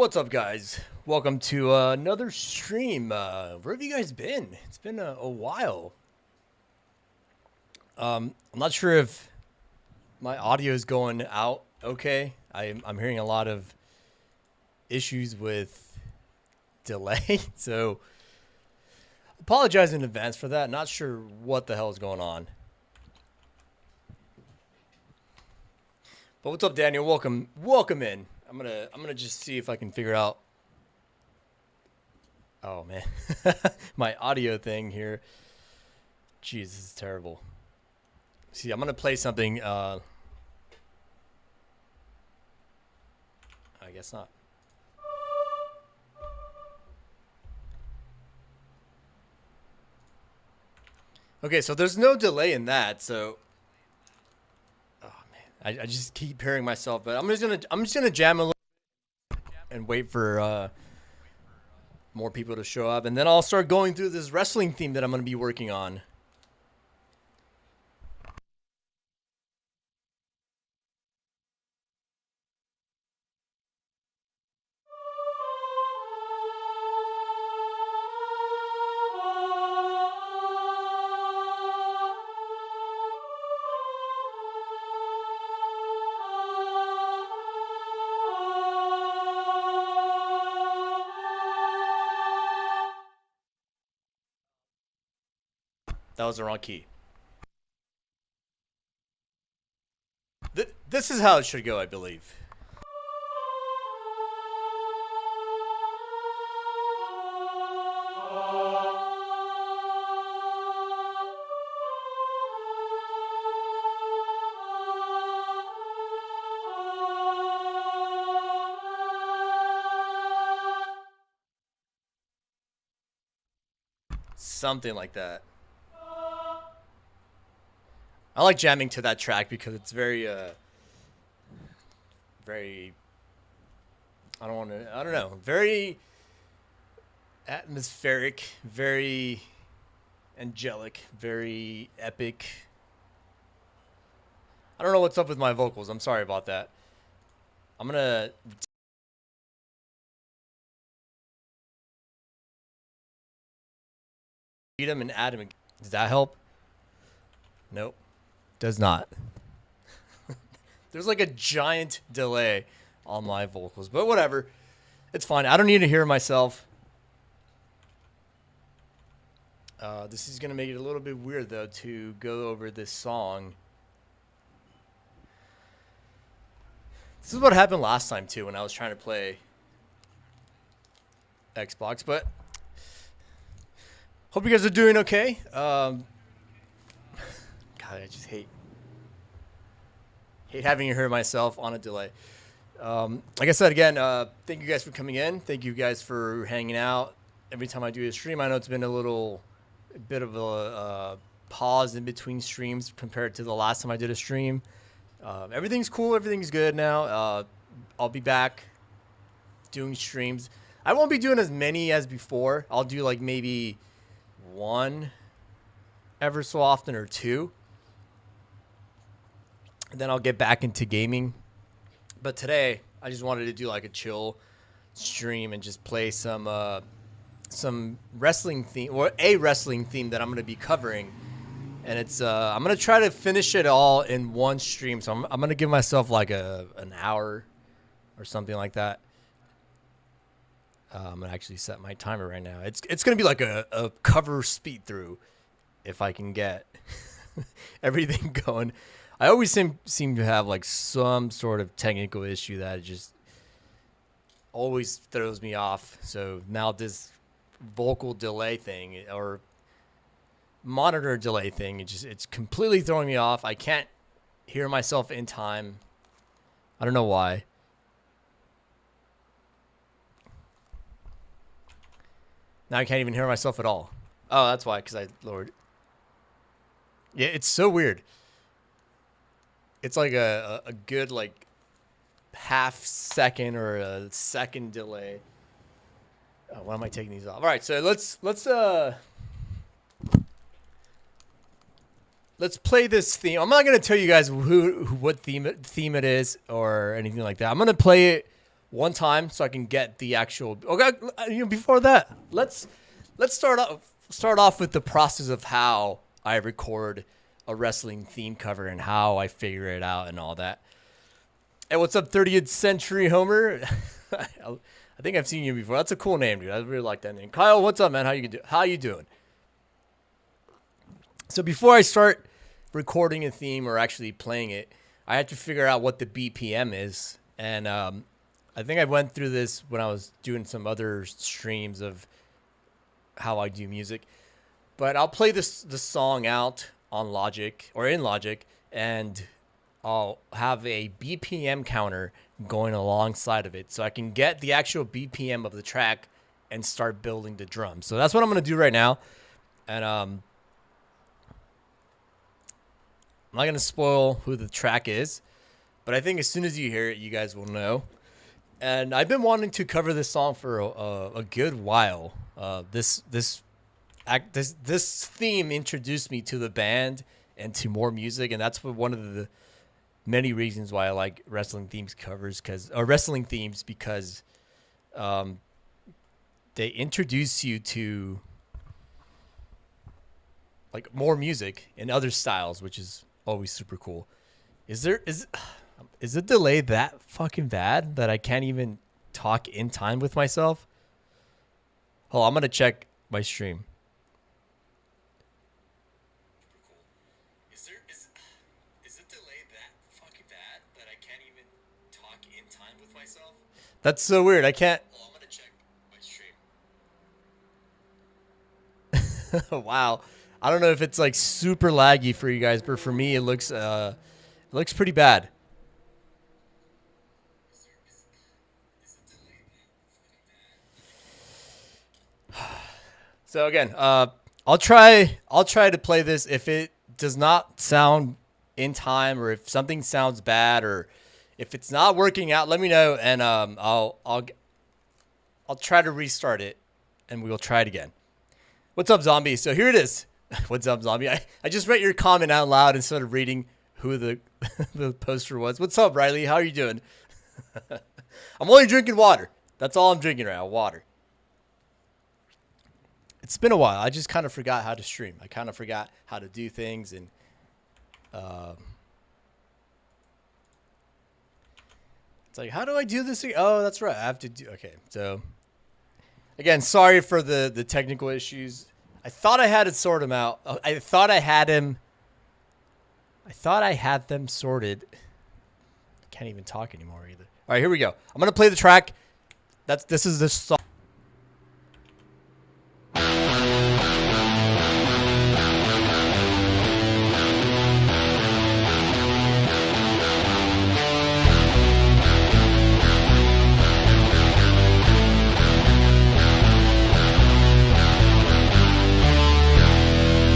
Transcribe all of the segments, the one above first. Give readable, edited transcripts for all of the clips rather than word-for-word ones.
What's up, guys? Welcome to another stream. Where have you guys been? It's been a while. I'm not sure if my audio is going out okay. I'm hearing a lot of issues with delay, so apologize in advance for that. Not sure what the hell is going on. But what's up, Daniel? Welcome in. I'm gonna just see if I can figure out. Oh man, my audio thing here. Jeez, this is terrible. See, I'm gonna play something. I guess not. Okay, so there's no delay in that. So, oh man, I just keep hearing myself. But I'm just gonna jam a little and wait for more people to show up, and then I'll start going through this wrestling theme that I'm gonna be working on. That was the wrong key. This is how it should go, I believe. Something like that. I like jamming to that track because it's very I don't know, very atmospheric, very angelic, very epic. I don't know what's up with my vocals. I'm sorry about that. I'm gonna read them and add them. Does that help? Nope. Does not. There's like a giant delay on my vocals, but whatever. It's fine. I don't need to hear myself. This is going to make it a little bit weird, though, to go over this song. This is what happened last time, too, when I was trying to play Xbox, but hope you guys are doing okay. God, I just hate having to hear myself on a delay. Like I said, again, thank you guys for coming in. Thank you guys for hanging out. Every time I do a stream, I know it's been a bit of a pause in between streams compared to the last time I did a stream. Everything's cool. Everything's good now. I'll be back doing streams. I won't be doing as many as before. I'll do like maybe one ever so often or two. And then I'll get back into gaming. But today, I just wanted to do like a chill stream and just play some wrestling theme, or a wrestling theme that I'm going to be covering. And it's I'm going to try to finish it all in one stream. So I'm going to give myself like an hour or something like that. I'm going to actually set my timer right now. It's going to be like a cover speed through if I can get everything going. I always seem to have like some sort of technical issue that just always throws me off. So now this vocal delay thing or monitor delay thing, it's completely throwing me off. I can't hear myself in time. I don't know why. Now I can't even hear myself at all. Oh, that's why, because I lowered. Yeah, it's so weird. It's like a good like half second or a second delay. Oh, why am I taking these off? All right, so let's play this theme. I'm not gonna tell you guys what theme it is or anything like that. I'm gonna play it one time so I can get the actual. Okay, before that, let's start off with the process of how I record a wrestling theme cover and how I figure it out and all that. Hey, what's up, 30th Century Homer? I think I've seen you before. That's a cool name, dude. I really like that name. Kyle, what's up, man? How you doing? So before I start recording a theme or actually playing it, I have to figure out what the BPM is. And I think I went through this when I was doing some other streams of how I do music. But I'll play the song out on Logic or in Logic, and I'll have a BPM counter going alongside of it so I can get the actual BPM of the track and start building the drums. So that's what I'm going to do right now. And I'm not going to spoil who the track is, but I think as soon as you hear it, you guys will know. And I've been wanting to cover this song for a good while. This theme introduced me to the band and to more music, and that's one of the many reasons why I like wrestling themes because they introduce you to like more music and other styles, which is always super cool. Is the delay that fucking bad that I can't even talk in time with myself? Hold on, I'm gonna check my stream. Is the delay that fucking bad that I can't even talk in time with myself? That's so weird. I can't. Hold on, I'm gonna check my stream. Wow. I don't know if it's like super laggy for you guys, but for me it looks pretty bad. So again, I'll try to play this. If it does not sound in time, or if something sounds bad, or if it's not working out, let me know, and I'll try to restart it, and we'll try it again. What's up, Zombie? So here it is. What's up, Zombie? I just read your comment out loud instead of reading who the the poster was. What's up, Riley? How are you doing? I'm only drinking water. That's all I'm drinking right now, water. It's been a while. I just kind of forgot how to stream. I kind of forgot how to do things, and it's like, how do I do this again? Oh, that's right. I have to do. Okay, so again, sorry for the technical issues. I thought I had it sorted them out. I thought I had them sorted. I can't even talk anymore either. All right, here we go. I'm gonna play the track. This is the song.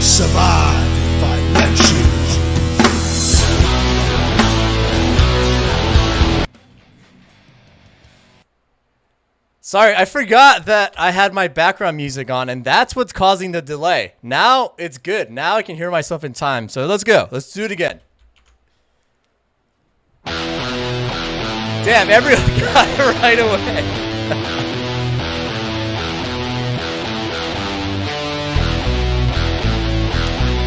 Survive if I let you. Sorry, I forgot that I had my background music on, and that's what's causing the delay. Now it's good. Now I can hear myself in time. So let's go. Let's do it again. Damn, everyone got it right away.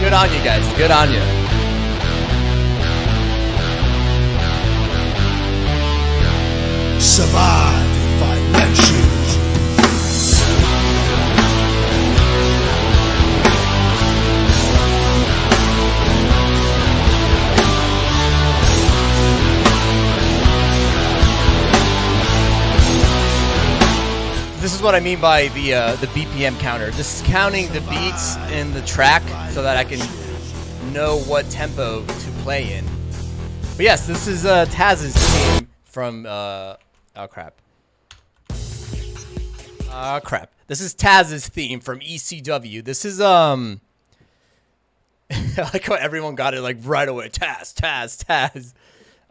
Good on you guys. Good on you. Survive if I let you. This is what I mean by the BPM counter. This is counting the beats in the track so that I can know what tempo to play in. But yes, this is Taz's theme from oh crap. This is Taz's theme from ECW. This is I like how everyone got it like right away. Taz.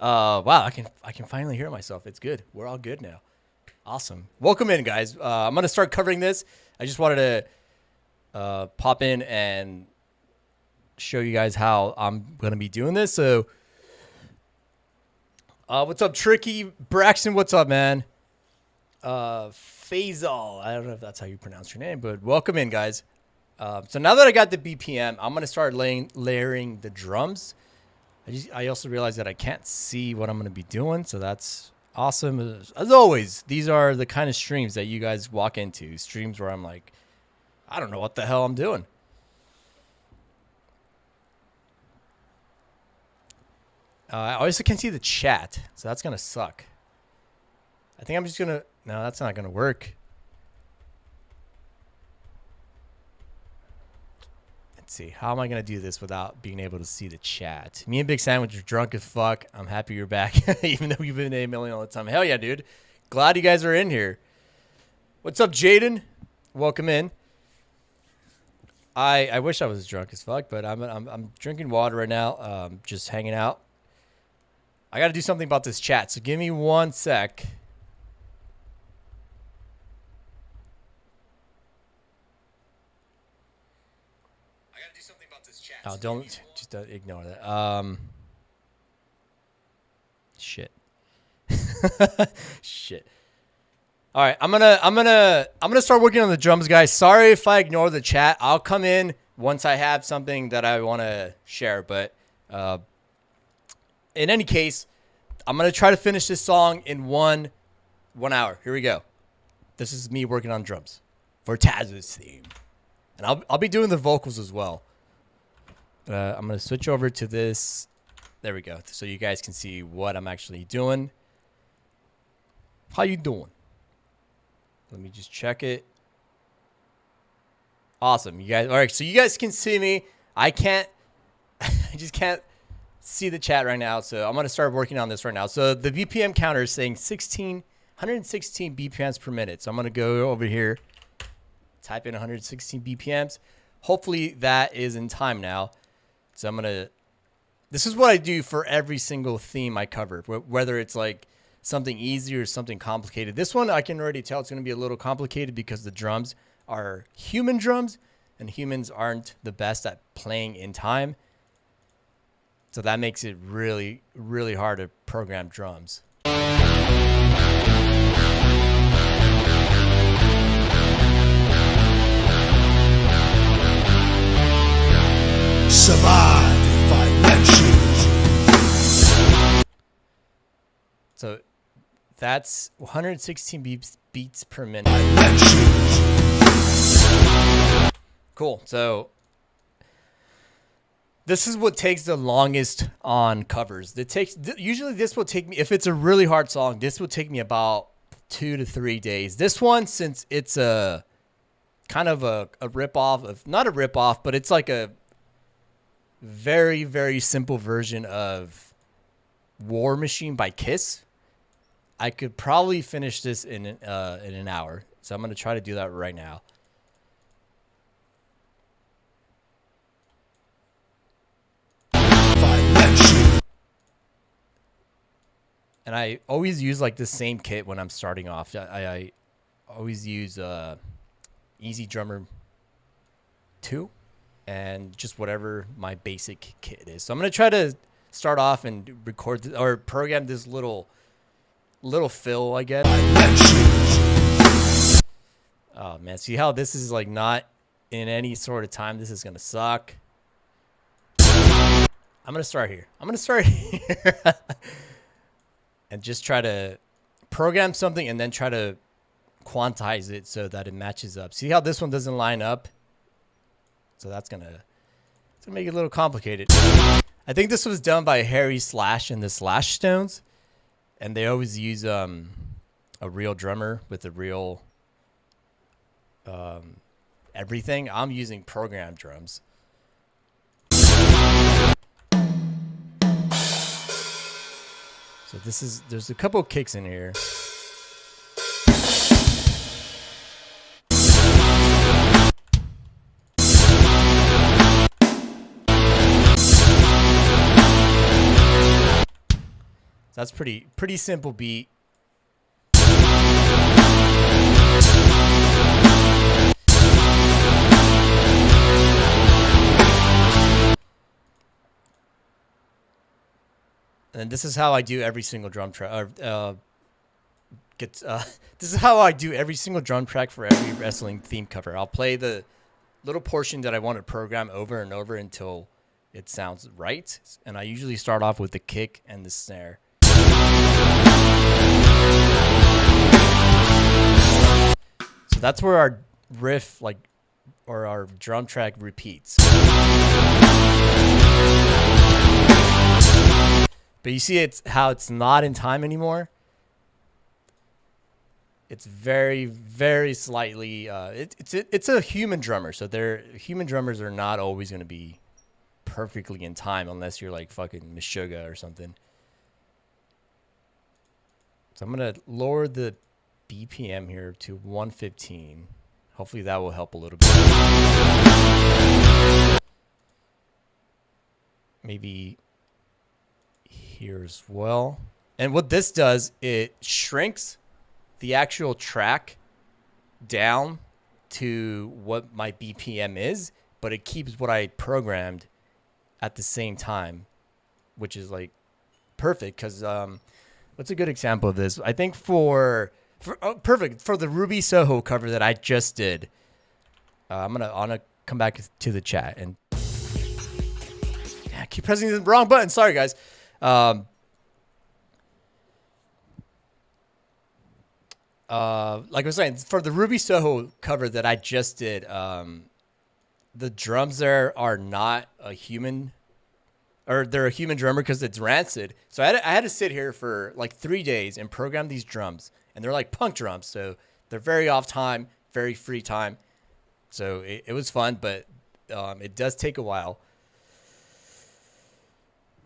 Wow, I can finally hear myself. It's good. We're all good now. Awesome. Welcome in, guys. I'm going to start covering this. I just wanted to pop in and show you guys how I'm going to be doing this. So, what's up, Tricky? Braxton, what's up, man? Faisal. I don't know if that's how you pronounce your name, but welcome in, guys. So now that I got the BPM, I'm gonna start layering the drums. I also realized that I can't see what I'm gonna be doing, so that's awesome. As always, these are the kind of streams that you guys walk into. Streams where I'm like, I don't know what the hell I'm doing. I also can't see the chat, so that's gonna suck. I think I'm just gonna. No, that's not gonna work. Let's see. How am I gonna do this without being able to see the chat? Me and Big Sandwich are drunk as fuck. I'm happy you're back, even though we've been emailing all the time. Hell yeah, dude. Glad you guys are in here. What's up, Jaden? Welcome in. I wish I was drunk as fuck, but I'm drinking water right now. Just hanging out. I got to do something about this chat, so give me 1 sec. I got to do something about this chat. Oh, don't ignore that. Shit. Shit. All right, I'm gonna start working on the drums, guys. Sorry if I ignore the chat. I'll come in once I have something that I want to share, but in any case, I'm going to try to finish this song in one hour. Here we go. This is me working on drums for Taz's theme. And I'll be doing the vocals as well. I'm going to switch over to this. There we go. So you guys can see what I'm actually doing. How you doing? Let me just check it. Awesome. You guys. All right. So you guys can see me. I just can't see the chat right now, so I'm going to start working on this right now. So the BPM counter is saying 116 BPMs per minute. So I'm going to go over here, type in 116 BPMs. Hopefully that is in time now. So this is what I do for every single theme I cover, whether it's like something easy or something complicated. This one, I can already tell it's going to be a little complicated because the drums are human drums, and humans aren't the best at playing in time. So that makes it really, really hard to program drums. Survive if I let you. So that's 116 beats per minute. I let you. Cool. So this is what takes the longest on covers. Usually this will take me, if it's a really hard song, this will take me about 2 to 3 days. This one, since it's a kind of a rip-off of, not a rip-off, but it's like a very, very simple version of War Machine by Kiss. I could probably finish this in an hour. So I'm going to try to do that right now. And I always use like the same kit when I'm starting off. I always use Easy Drummer 2 and just whatever my basic kit is. So I'm going to try to start off and record or program this little fill, I guess. Oh man, see how this is like not in any sort of time. This is going to suck. I'm going to start here. And just try to program something and then try to quantize it so that it matches up. See how this one doesn't line up? So it's gonna make it a little complicated. I think this was done by Harry Slash and the Slash Stones. And they always use a real drummer with a real everything. I'm using programmed drums. So there's a couple kicks in here. That's pretty simple beat. And this is how I do every single drum track, gets. This is how I do every single drum track for every wrestling theme cover. I'll play the little portion that I want to program over and over until it sounds right, and I usually start off with the kick and the snare. So that's where our riff, like, or our drum track repeats. But you see how it's not in time anymore? It's very, very slightly, it's a human drummer. So human drummers are not always going to be perfectly in time unless you're like fucking Meshuggah or something. So I'm going to lower the BPM here to 115. Hopefully that will help a little bit. Maybe here as well. And what this does, it shrinks the actual track down to what my BPM is, but it keeps what I programmed at the same time, which is like perfect. Because what's a good example of this? I think perfect for the Ruby Soho cover that I just did. I'm gonna come back to the chat and I keep pressing the wrong button. Sorry, guys. Like I was saying, for the Ruby Soho cover that I just did, the drums there are not a human, or they're a human drummer because it's Rancid. So I had to sit here for like 3 days and program these drums, and they're like punk drums, so they're very off time, very free time. So it was fun, but it does take a while.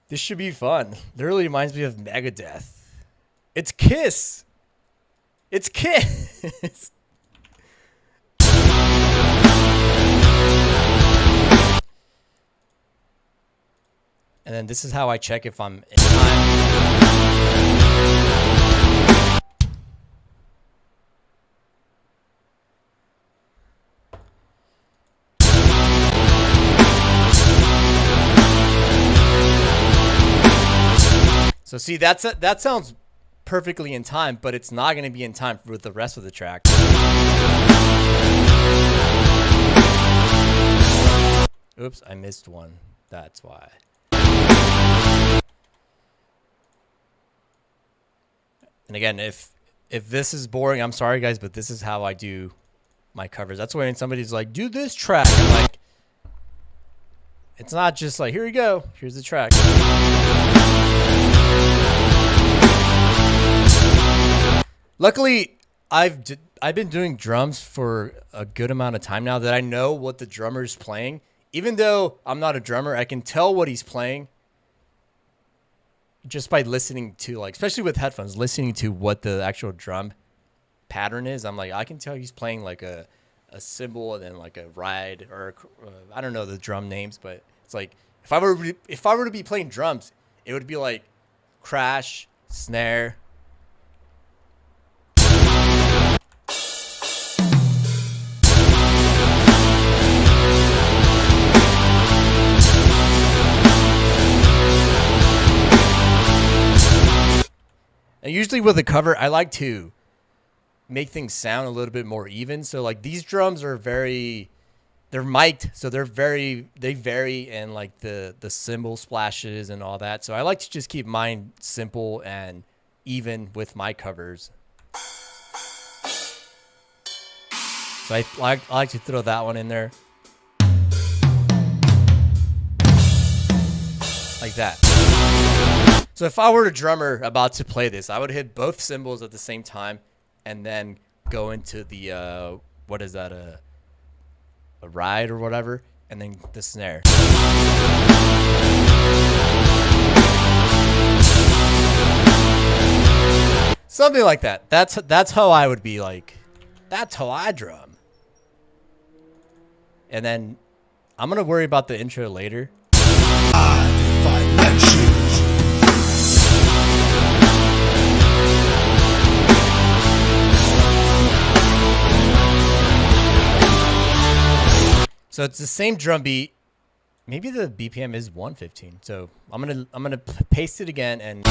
This should be fun. Literally reminds me of Megadeth. It's Kiss. It's Kiss. And then this is how I check if I'm in time. So see, that sounds perfectly in time, but it's not going to be in time with the rest of the track. Oops, I missed one. That's why. And again, if this is boring, I'm sorry, guys, but this is how I do my covers. That's when somebody's like, do this track. I'm like, it's not just like, here you go. Here's the track. Luckily, I've been doing drums for a good amount of time now that I know what the drummer's playing. Even though I'm not a drummer, I can tell what he's playing just by listening to, like, especially with headphones, listening to what the actual drum pattern is. I'm like, I can tell he's playing like a cymbal and then like a ride, or I don't know the drum names, but it's like if I were to be playing drums, it would be like crash, snare. And usually with a cover, I like to make things sound a little bit more even. So like these drums are they're mic'd, so they vary, and like the cymbal splashes and all that. So I like to just keep mine simple and even with my covers. So I like to throw that one in there. Like that. So if I were a drummer about to play this, I would hit both cymbals at the same time and then go into the, what is that, a ride or whatever, and then the snare. Something like that. That's how I would be like, that's how I drum. And then I'm going to worry about the intro later. So it's the same drum beat. Maybe the BPM is 115. So I'm gonna paste it again and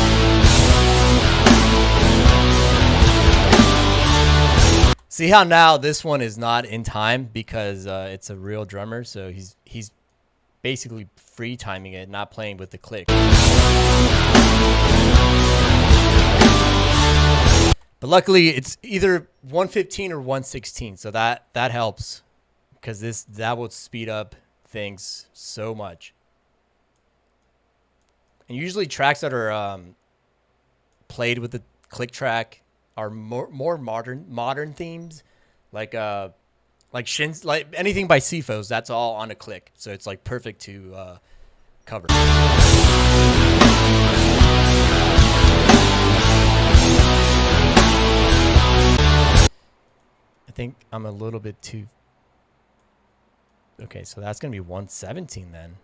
See how now this one is not in time because it's a real drummer, so he's basically free timing it, not playing with the click. But luckily, it's either 115 or 116, so that helps because that will speed up things so much. And usually, tracks that are played with the click track are more modern themes, like Shins, like anything by Seafos. That's all on a click, so it's like perfect to cover. I think I'm a little bit too... Okay, so that's going to be 117 then.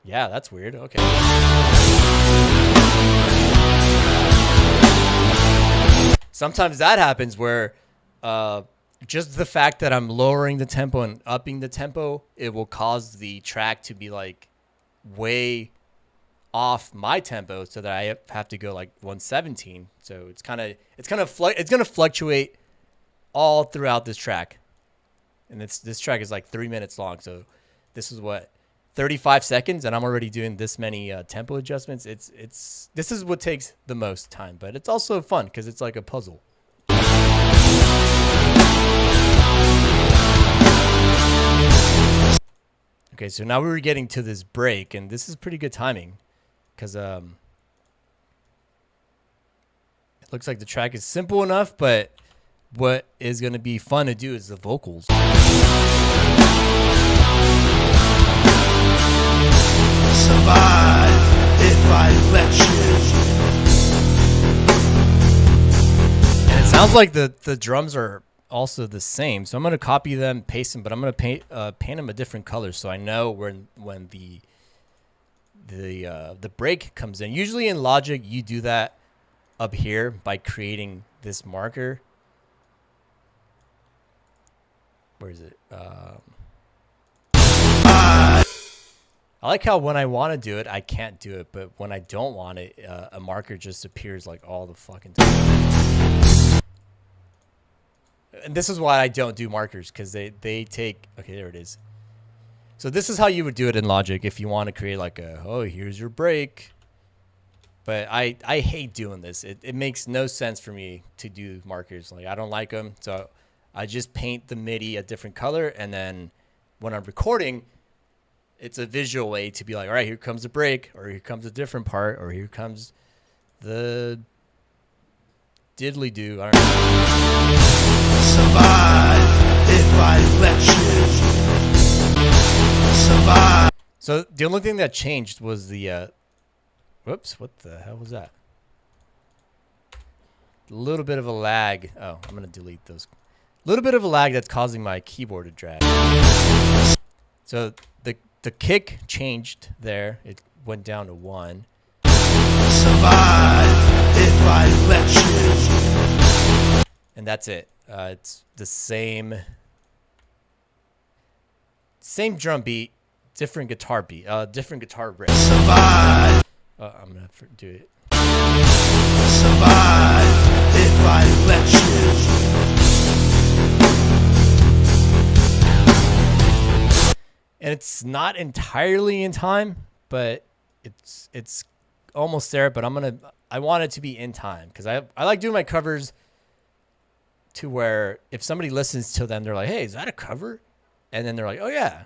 Yeah, that's weird. Okay. Sometimes that happens where just the fact that I'm lowering the tempo and upping the tempo, it will cause the track to be like way off my tempo so that I have to go like 117. So it's going to fluctuate all throughout this track, and this track is like 3 minutes long, so this is what 35 seconds, and I'm already doing this many tempo adjustments. This is what takes the most time, but it's also fun because it's like a puzzle. Okay, so now we were getting to this break, and this is pretty good timing because it looks like the track is simple enough, but what is going to be fun to do is the vocals. Survive if I let you. And it sounds like the drums are also the same, so I'm going to copy them, paste them, but I'm going to paint them a different color so I know when the break comes in. Usually in Logic, you do that up here by creating this marker. Where is it? I like how when I want to do it, I can't do it, but when I don't want it, a marker just appears like all the fucking time. And this is why I don't do markers, because they take... Okay, there it is. So this is how you would do it in Logic if you want to create like here's your break. But I hate doing this. It makes no sense for me to do markers. Like, I don't like them, so I just paint the MIDI a different color, and then when I'm recording, it's a visual way to be like, all right, here comes a break, or here comes a different part, or here comes the diddly-do. I don't know. Survive if I let you. Survive. So the only thing that changed was the... whoops, what the hell was that? A little bit of a lag. Oh, I'm going to delete those. A little bit of a lag that's causing my keyboard to drag. So the kick changed there. It went down to 1. Survive if I let you. And that's it. It's the same drum beat, different guitar beat, different guitar riff. Survive. I'm gonna do it. Survive if I let you. And it's not entirely in time, but it's almost there. But I want it to be in time because I like doing my covers to where if somebody listens to them, they're like, hey, is that a cover? And then they're like, oh yeah.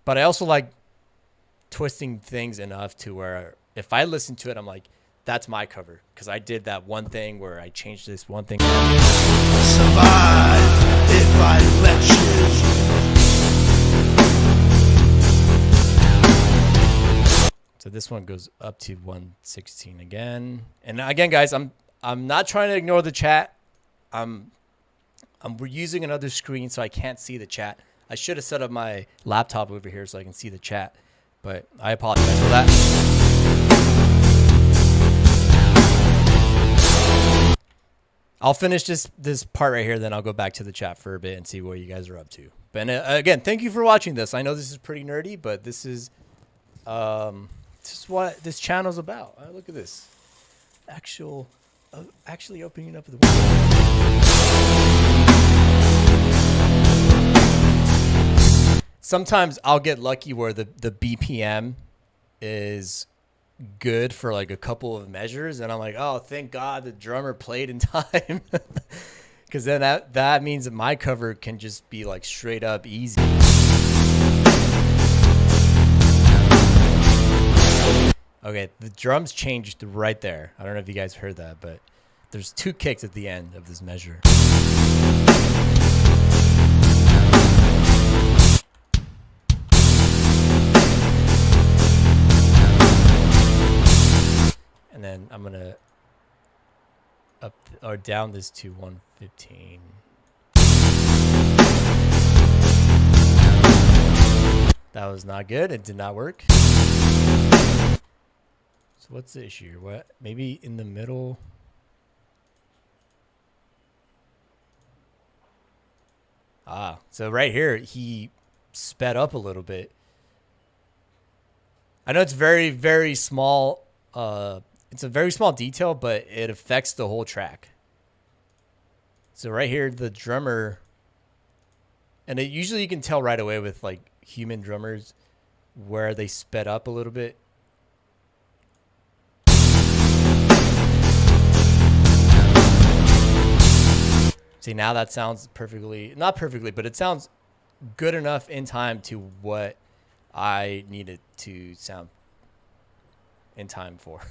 But I also like twisting things enough to where if I listen to it, I'm like, that's my cover because I did that one thing where I changed this one thing. Survive if I let you. So this one goes up to 116 again. And again, guys, I'm not trying to ignore the chat. I'm using another screen so I can't see the chat. I should have set up my laptop over here so I can see the chat, but I apologize for that. I'll finish this part right here, then I'll go back to the chat for a bit and see what you guys are up to. But again, thank you for watching this. I know this is pretty nerdy, but this is what this channel's about. Look at this. Actually opening up the window. sometimes I'll get lucky where the BPM is good for like a couple of measures, and I'm like, oh, thank God the drummer played in time, because then that means that my cover can just be like straight up easy. Okay, the drums changed right there. I don't know if you guys heard that, but there's 2 kicks at the end of this measure. And then I'm gonna up or down this to 115. That was not good. It did not work. So what's the issue here? What? Maybe in the middle. So right here he sped up a little bit. I know it's very, very small. It's a very small detail, but it affects the whole track. So right here, the drummer, and usually you can tell right away with like human drummers where they sped up a little bit. See, now that sounds perfectly, not perfectly, but it sounds good enough in time to what I needed to sound in time for.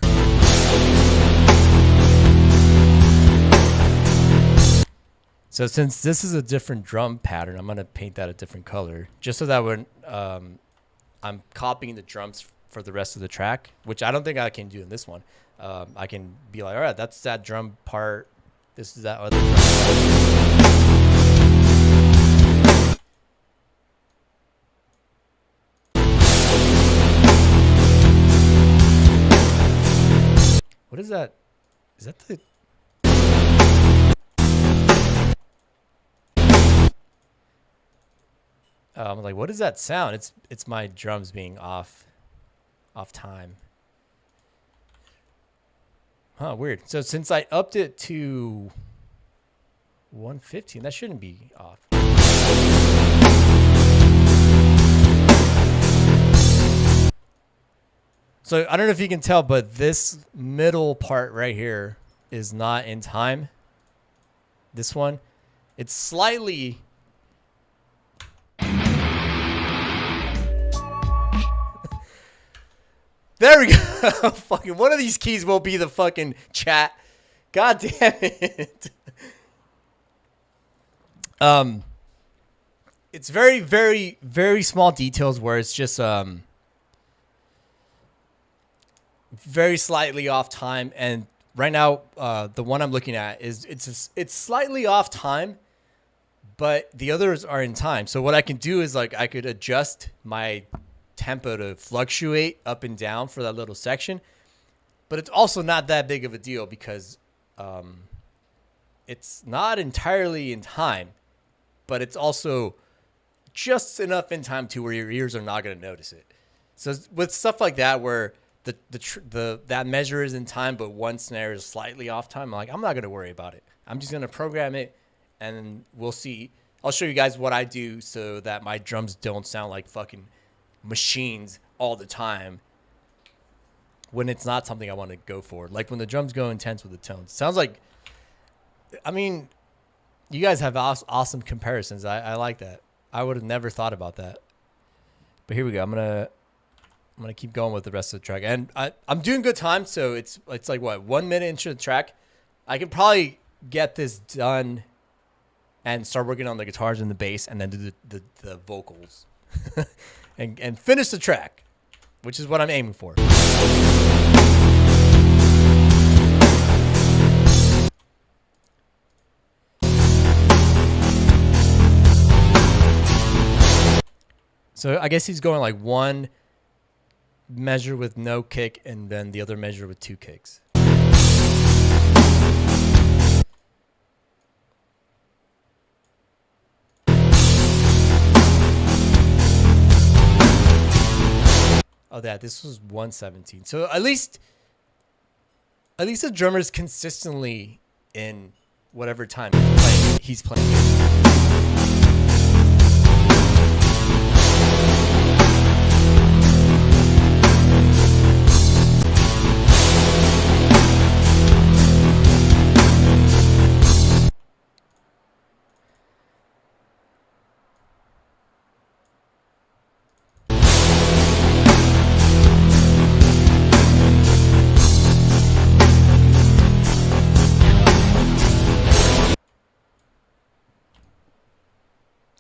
So since this is a different drum pattern, I'm going to paint that a different color just so that when I'm copying the drums for the rest of the track, which I don't think I can do in this one. I can be like, all right, that's that drum part. This is that other drum part. What is that? Is that the... I'm like, what is that sound? It's my drums being off time. Huh, weird. So since I upped it to 115, that shouldn't be off. So I don't know if you can tell, but this middle part right here is not in time. This one, it's slightly... There we go. Fucking one of these keys will be the fucking chat. God damn it. It's very, very, very small details where it's just very slightly off time. And right now, the one I'm looking at is it's slightly off time, but the others are in time. So what I can do is like I could adjust my tempo to fluctuate up and down for that little section, but it's also not that big of a deal because it's not entirely in time, but it's also just enough in time to where your ears are not going to notice it. So with stuff like that where that measure is in time but one snare is slightly off time, I'm not going to worry about it. I'm just going to program it and we'll see. I'll show you guys what I do so that my drums don't sound like fucking machines all the time when it's not something I want to go for. Like when the drums go intense with the tones. Sounds like, I mean, you guys have awesome comparisons. I like that. I would have never thought about that. But here we go. I'm gonna keep going with the rest of the track. And I'm doing good time, so it's like what, 1 minute into the track. I can probably get this done and start working on the guitars and the bass and then do the vocals. and finish the track, which is what I'm aiming for. So I guess he's going like one measure with no kick and then the other measure with 2 kicks. Oh, this was 117. So at least the drummer's consistently in whatever time he's playing.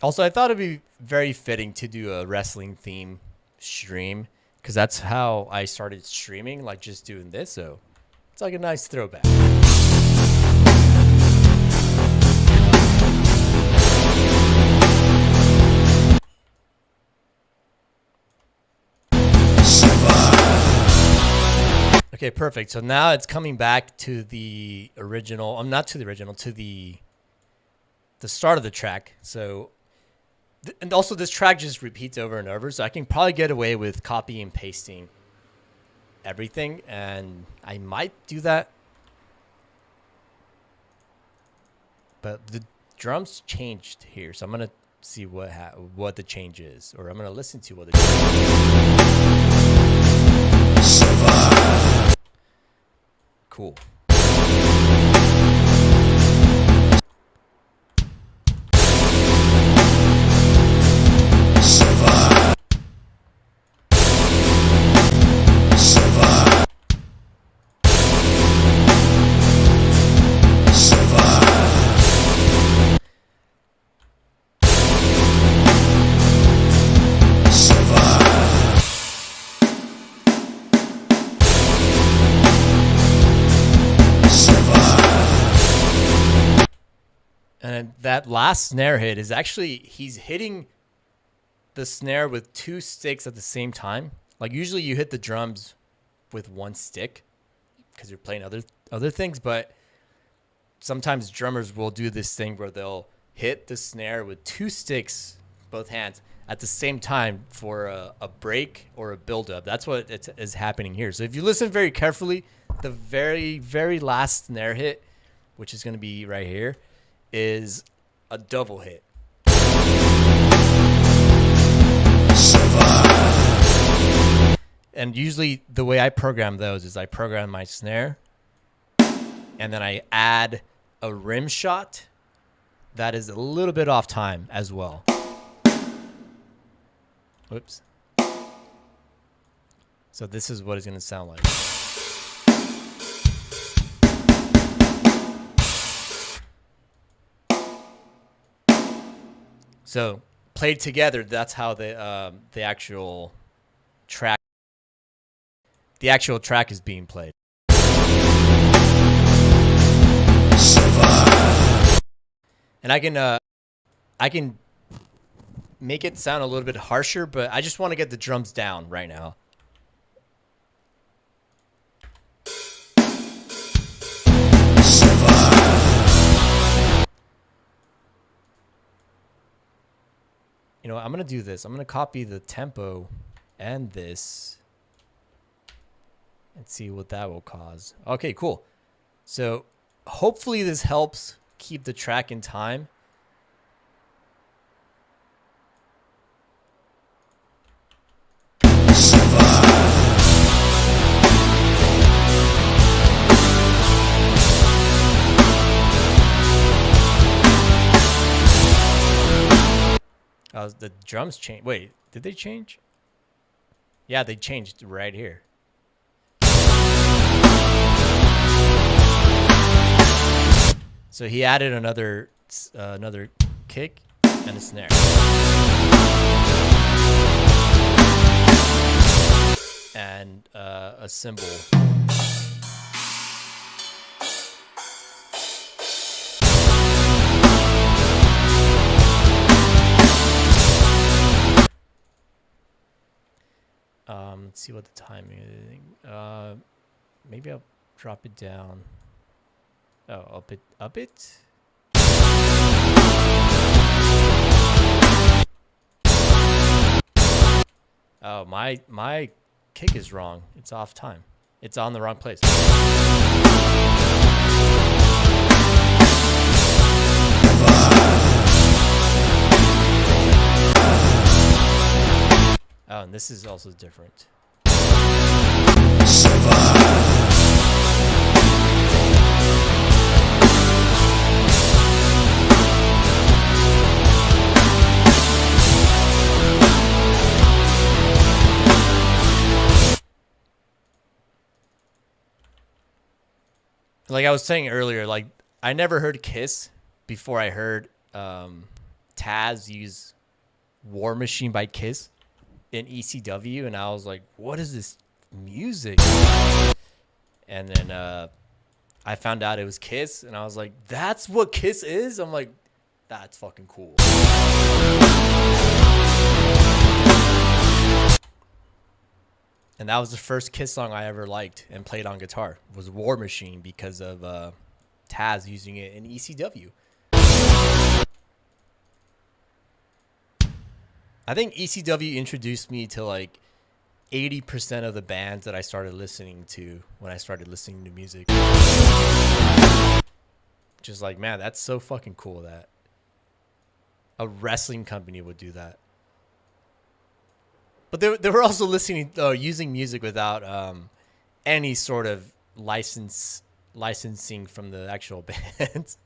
Also, I thought it'd be very fitting to do a wrestling theme stream because that's how I started streaming, like just doing this. So it's like a nice throwback. Okay, perfect. So now it's coming back to the original. I'm not to the original, to the start of the track. So, and also this track just repeats over and over. So I can probably get away with copy and pasting everything, and I might do that. But the drums changed here, so I'm gonna see what the change is, or I'm gonna listen to what the change is. Cool. And that last snare hit is actually, he's hitting the snare with two sticks at the same time. Like usually you hit the drums with one stick because you're playing other things, but sometimes drummers will do this thing where they'll hit the snare with two sticks, both hands, at the same time for a break or a build-up. That's what is happening here. So if you listen very carefully, the very, very last snare hit, which is going to be right here, is a double hit. And usually the way I program those is I program my snare and then I add a rim shot that is a little bit off time as well. Whoops. So this is what it's going to sound like. So played together, that's how the actual track is being played. And I can make it sound a little bit harsher, but I just want to get the drums down right now. You know what, I'm going to do this. I'm going to copy the tempo and this and see what that will cause. Okay, cool. So hopefully this helps keep the track in time. The drums change. Wait, did they change? Yeah, they changed right here. So he added another kick and a snare. And a cymbal. Let's see what the timing is. Maybe I'll drop it down. Oh, up it. Oh, my kick is wrong. It's off time. It's on the wrong place. Oh, and this is also different. Like I was saying earlier, like I never heard Kiss before I heard Taz use War Machine by Kiss in ECW, and I was like, what is this music? And then I found out it was Kiss, and I was like, that's what Kiss is? I'm like, that's fucking cool. And that was the first Kiss song I ever liked and played on guitar, was War Machine, because of Taz using it in ECW. I think ECW introduced me to like 80% of the bands that I started listening to when I started listening to music. Just like, man, that's so fucking cool that a wrestling company would do that. But they were also using music without any sort of licensing from the actual bands.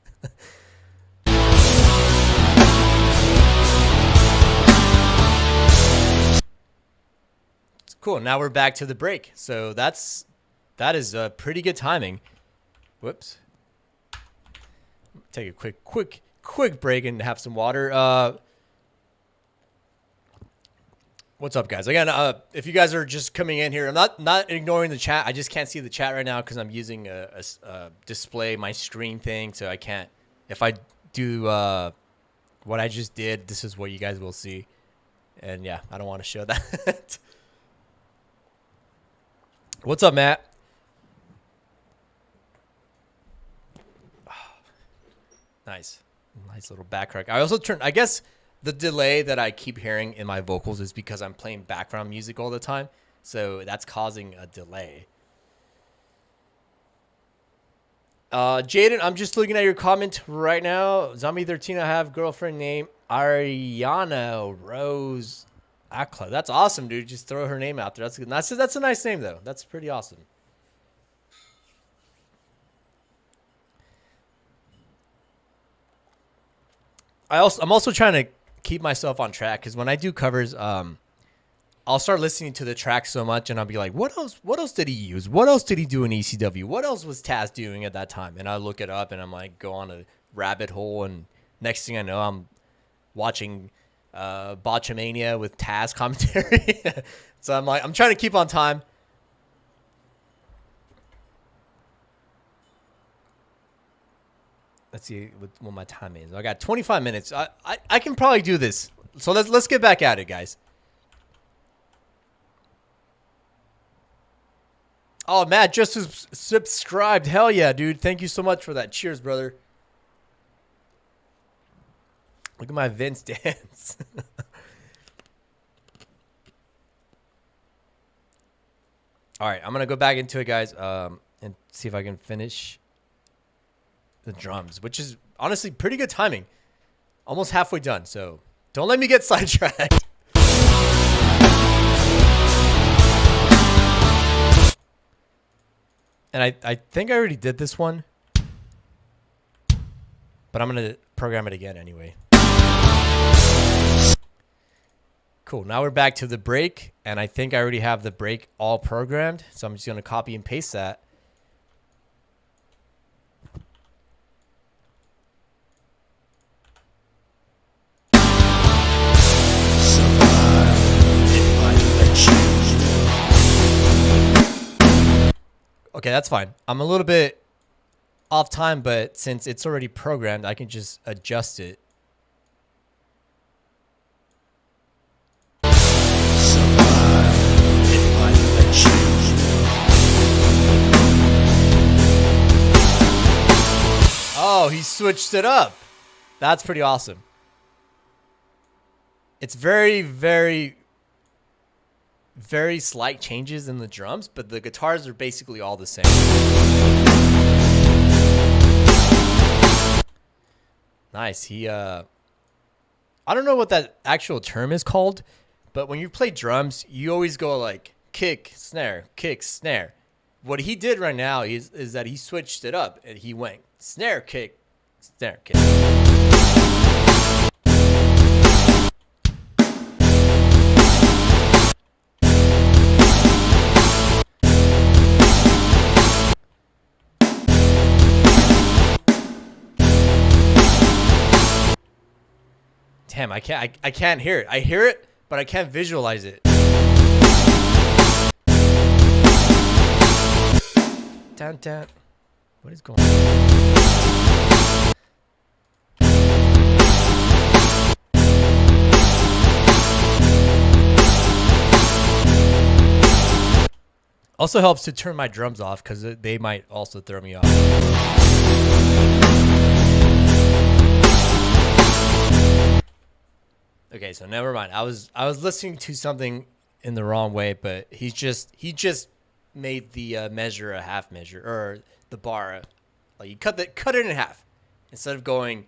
Cool. Now we're back to the break. So that is pretty good timing. Whoops. Take a quick break and have some water. What's up, guys? Again, if you guys are just coming in here, I'm not ignoring the chat. I just can't see the chat right now because I'm using a display, my screen thing, so I can't. If I do what I just did, this is what you guys will see. And yeah, I don't want to show that. What's up, Matt? Nice little back crack. I also I guess the delay that I keep hearing in my vocals is because I'm playing background music all the time. So that's causing a delay. Jaden, I'm just looking at your comment right now. Zombie 13, I have girlfriend named Ariana Rose Akla. That's awesome, dude. Just throw her name out there. That's good. That's a nice name, though. That's pretty awesome. I'm also trying to keep myself on track because when I do covers, I'll start listening to the track so much and I'll be like, what else did he use? What else did he do in ECW? What else was Taz doing at that time? And I look it up and I'm like, go on a rabbit hole, and next thing I know, I'm watching Botchamania with Taz commentary. So I'm like, I'm trying to keep on time. Let's see what my time is. I got 25 minutes. I can probably do this. So let's get back at it, guys. Oh, Matt just subscribed. Hell yeah, dude. Thank you so much for that. Cheers, brother. Look at my Vince dance. All right, I'm going to go back into it, guys, and see if I can finish the drums, which is honestly pretty good timing. Almost halfway done, so don't let me get sidetracked. And I think I already did this one, but I'm going to program it again anyway. Cool. Now we're back to the break, and I think I already have the break all programmed, so I'm just going to copy and paste that. Okay, that's fine. I'm a little bit off time, but since it's already programmed, I can just adjust it. Oh, he switched it up. That's pretty awesome. It's very, very, very slight changes in the drums, but the guitars are basically all the same. Nice. I don't know what that actual term is called, but when you play drums, you always go like kick, snare, kick, snare. What he did right now is that he switched it up and he went snare, kick, snare, kick. Damn, I can't hear it. I hear it, but I can't visualize it. Down, down. What is going on? Also helps to turn my drums off because they might also throw me off. Okay, so never mind. I was listening to something in the wrong way, but he just made the measure a half measure, or the bar, like you cut it in half instead of going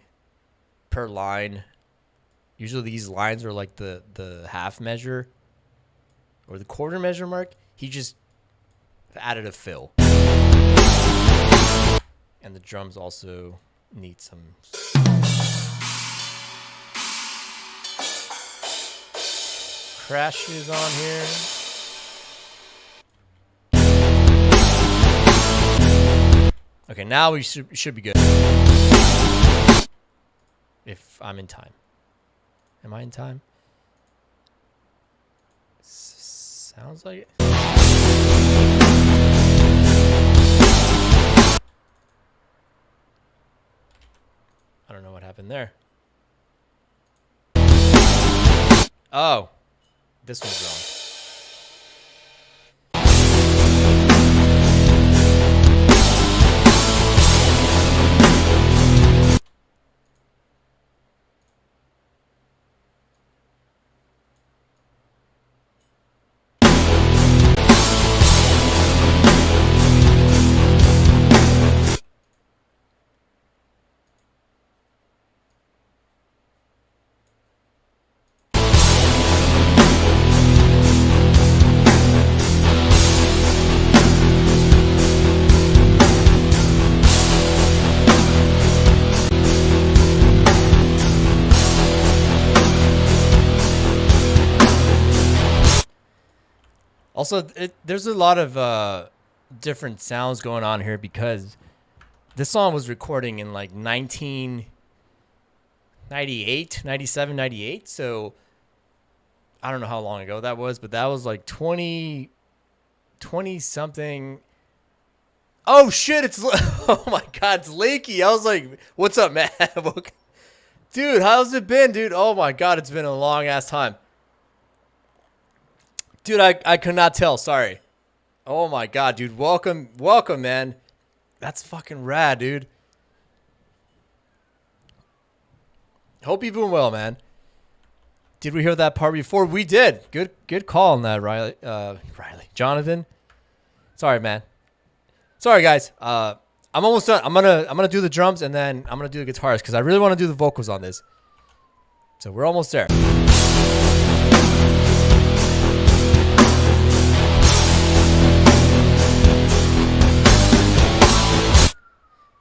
per line. Usually these lines are like the half measure or the quarter measure mark. He just added a fill, and the drums also need some. Crashes on here. Okay, now we should be good. If I'm in time. Am I in time? Sounds like it. I don't know what happened there. Oh. This one's wrong. Also, there's a lot of different sounds going on here because this song was recording in like 1998, 97, 98. So I don't know how long ago that was, but that was like 20 something. Oh shit, oh my God, it's Lakey. I was like, what's up, man? Dude, how's it been, dude? Oh my God, it's been a long ass time. Dude, I could not tell. Sorry. Oh, my God, dude. Welcome, man. That's fucking rad, dude. Hope you're doing well, man. Did we hear that part before? We did. Good call on that, Riley. Jonathan. Sorry, man. Sorry, guys. I'm almost done. I'm gonna do the drums and then I'm gonna do the guitars because I really want to do the vocals on this. So we're almost there.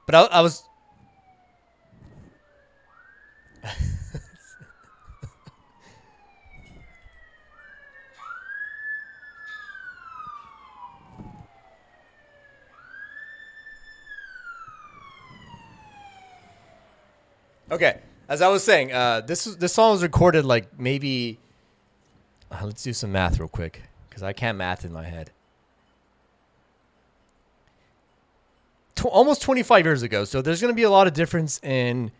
But I was... Okay, as I was saying, this song was recorded like maybe... let's do some math real quick, because I can't math in my head. Almost 25 years ago. So there's going to be a lot of difference in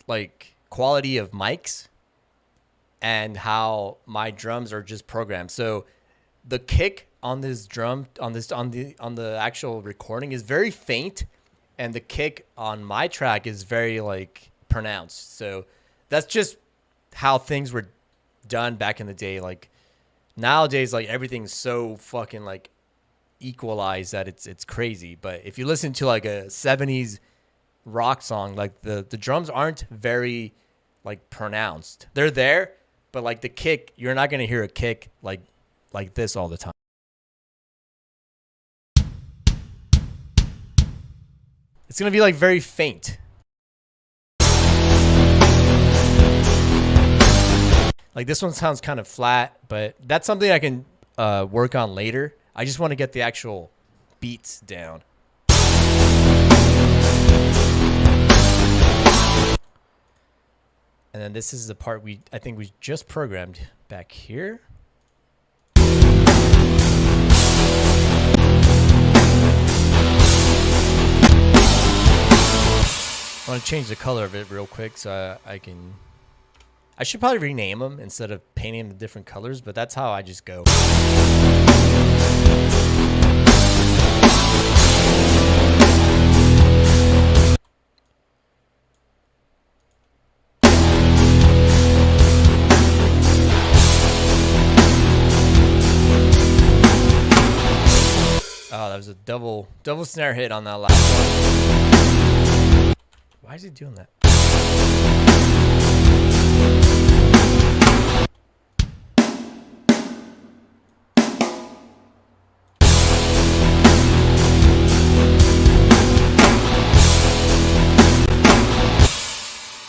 like quality of mics and how my drums are just programmed. So the kick on this drum, on the actual recording is very faint, and the kick on my track is very like pronounced. So that's just how things were done back in the day. Like nowadays, like everything's so fucking like equalized that it's crazy. But if you listen to like a 70s rock song, like the drums aren't very like pronounced. They're there, but like the kick, you're not gonna hear a kick like this all the time. It's gonna be like very faint. Like this one sounds kind of flat, but that's something I can work on later. I just want to get the actual beats down. And then this is the part I think we just programmed back here. I want to change the color of it real quick so I should probably rename them instead of painting them different colors, but that's how I just go. Oh, that was a double snare hit on that last one. Why is he doing that?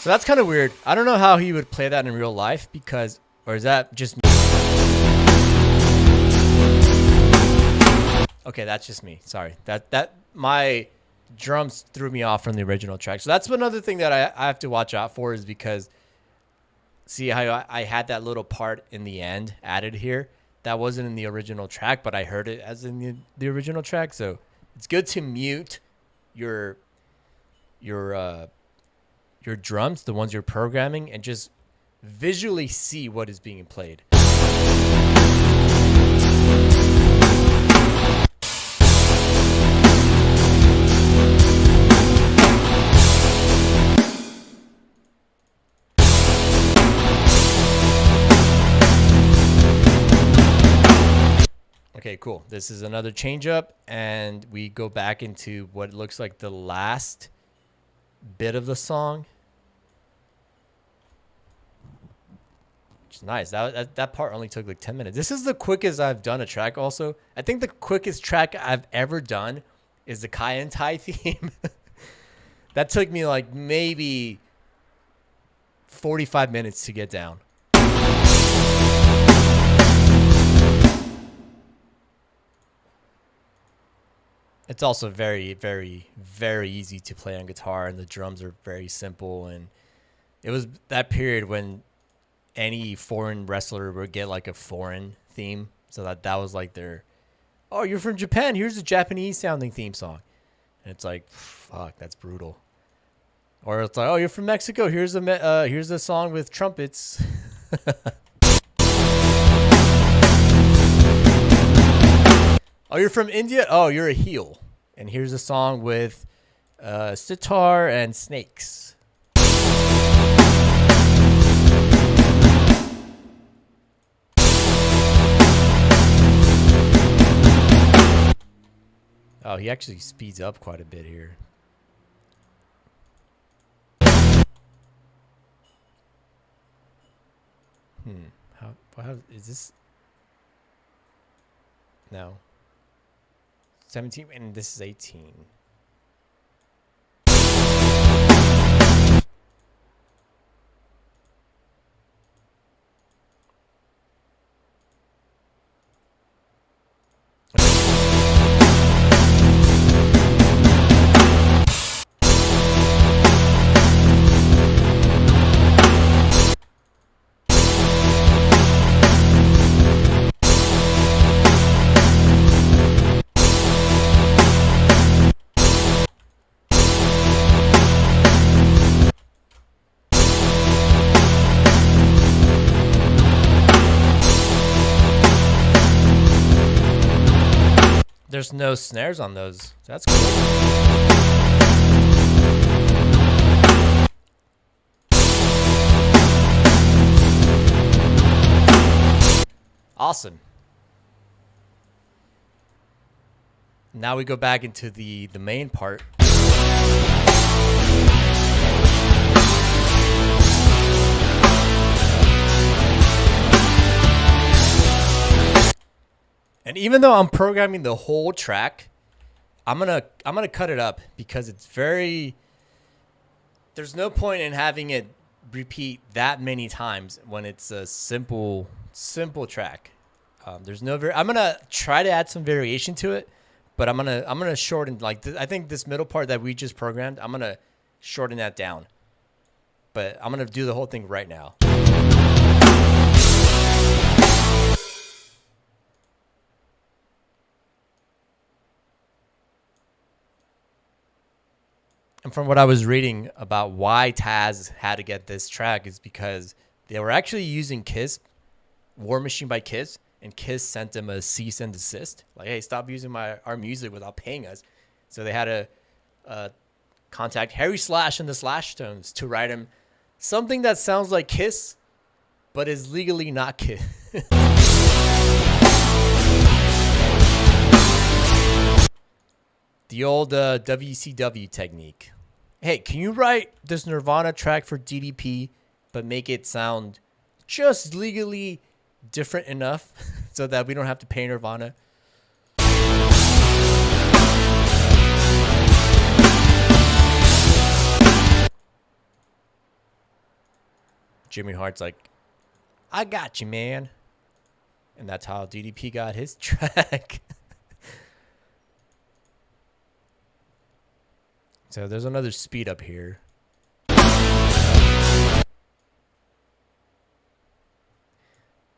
So that's kind of weird. I don't know how he would play that in real life or is that just me? Okay, that's just me. Sorry. That my drums threw me off from the original track. So that's another thing that I have to watch out for is because see how I had that little part in the end added here. That wasn't in the original track, but I heard it as in the original track. So it's good to mute your drums, the ones you're programming, and just visually see what is being played. Okay, cool. This is another change up, and we go back into what looks like the last bit of the song. Which is nice. That part only took like 10 minutes. This is the quickest I've done a track also. I think the quickest track I've ever done is the Kai En Tai theme. That took me like maybe 45 minutes to get down. It's also very, very, very easy to play on guitar, and the drums are very simple. And it was that period when any foreign wrestler would get like a foreign theme. So that was like oh, you're from Japan. Here's a Japanese sounding theme song. And it's like, fuck, that's brutal. Or it's like, oh, you're from Mexico. Here's a song with trumpets. Oh, you're from India? Oh, you're a heel. And here's a song with sitar and snakes. Oh, he actually speeds up quite a bit here. How is this? No. 17 and this is 18. There's no snares on those. That's cool. Awesome. Now we go back into the main part. And even though I'm programming the whole track, I'm gonna cut it up because it's very. There's no point in having it repeat that many times when it's a simple track. There's no I'm gonna try to add some variation to it, but I'm gonna shorten I think this middle part that we just programmed. I'm gonna shorten that down. but I'm gonna do the whole thing right now. And from what I was reading about why Taz had to get this track is because they were actually using Kiss, War Machine by Kiss, and Kiss sent them a cease and desist. Like, hey, stop using our music without paying us. So they had to contact Harry Slash and the Slash Tones to write him something that sounds like Kiss, but is legally not Kiss. The old WCW technique. Hey, can you write this Nirvana track for DDP, but make it sound just legally different enough so that we don't have to pay Nirvana? Jimmy Hart's like, I got you, man. And that's how DDP got his track. So there's another speed up here. I'm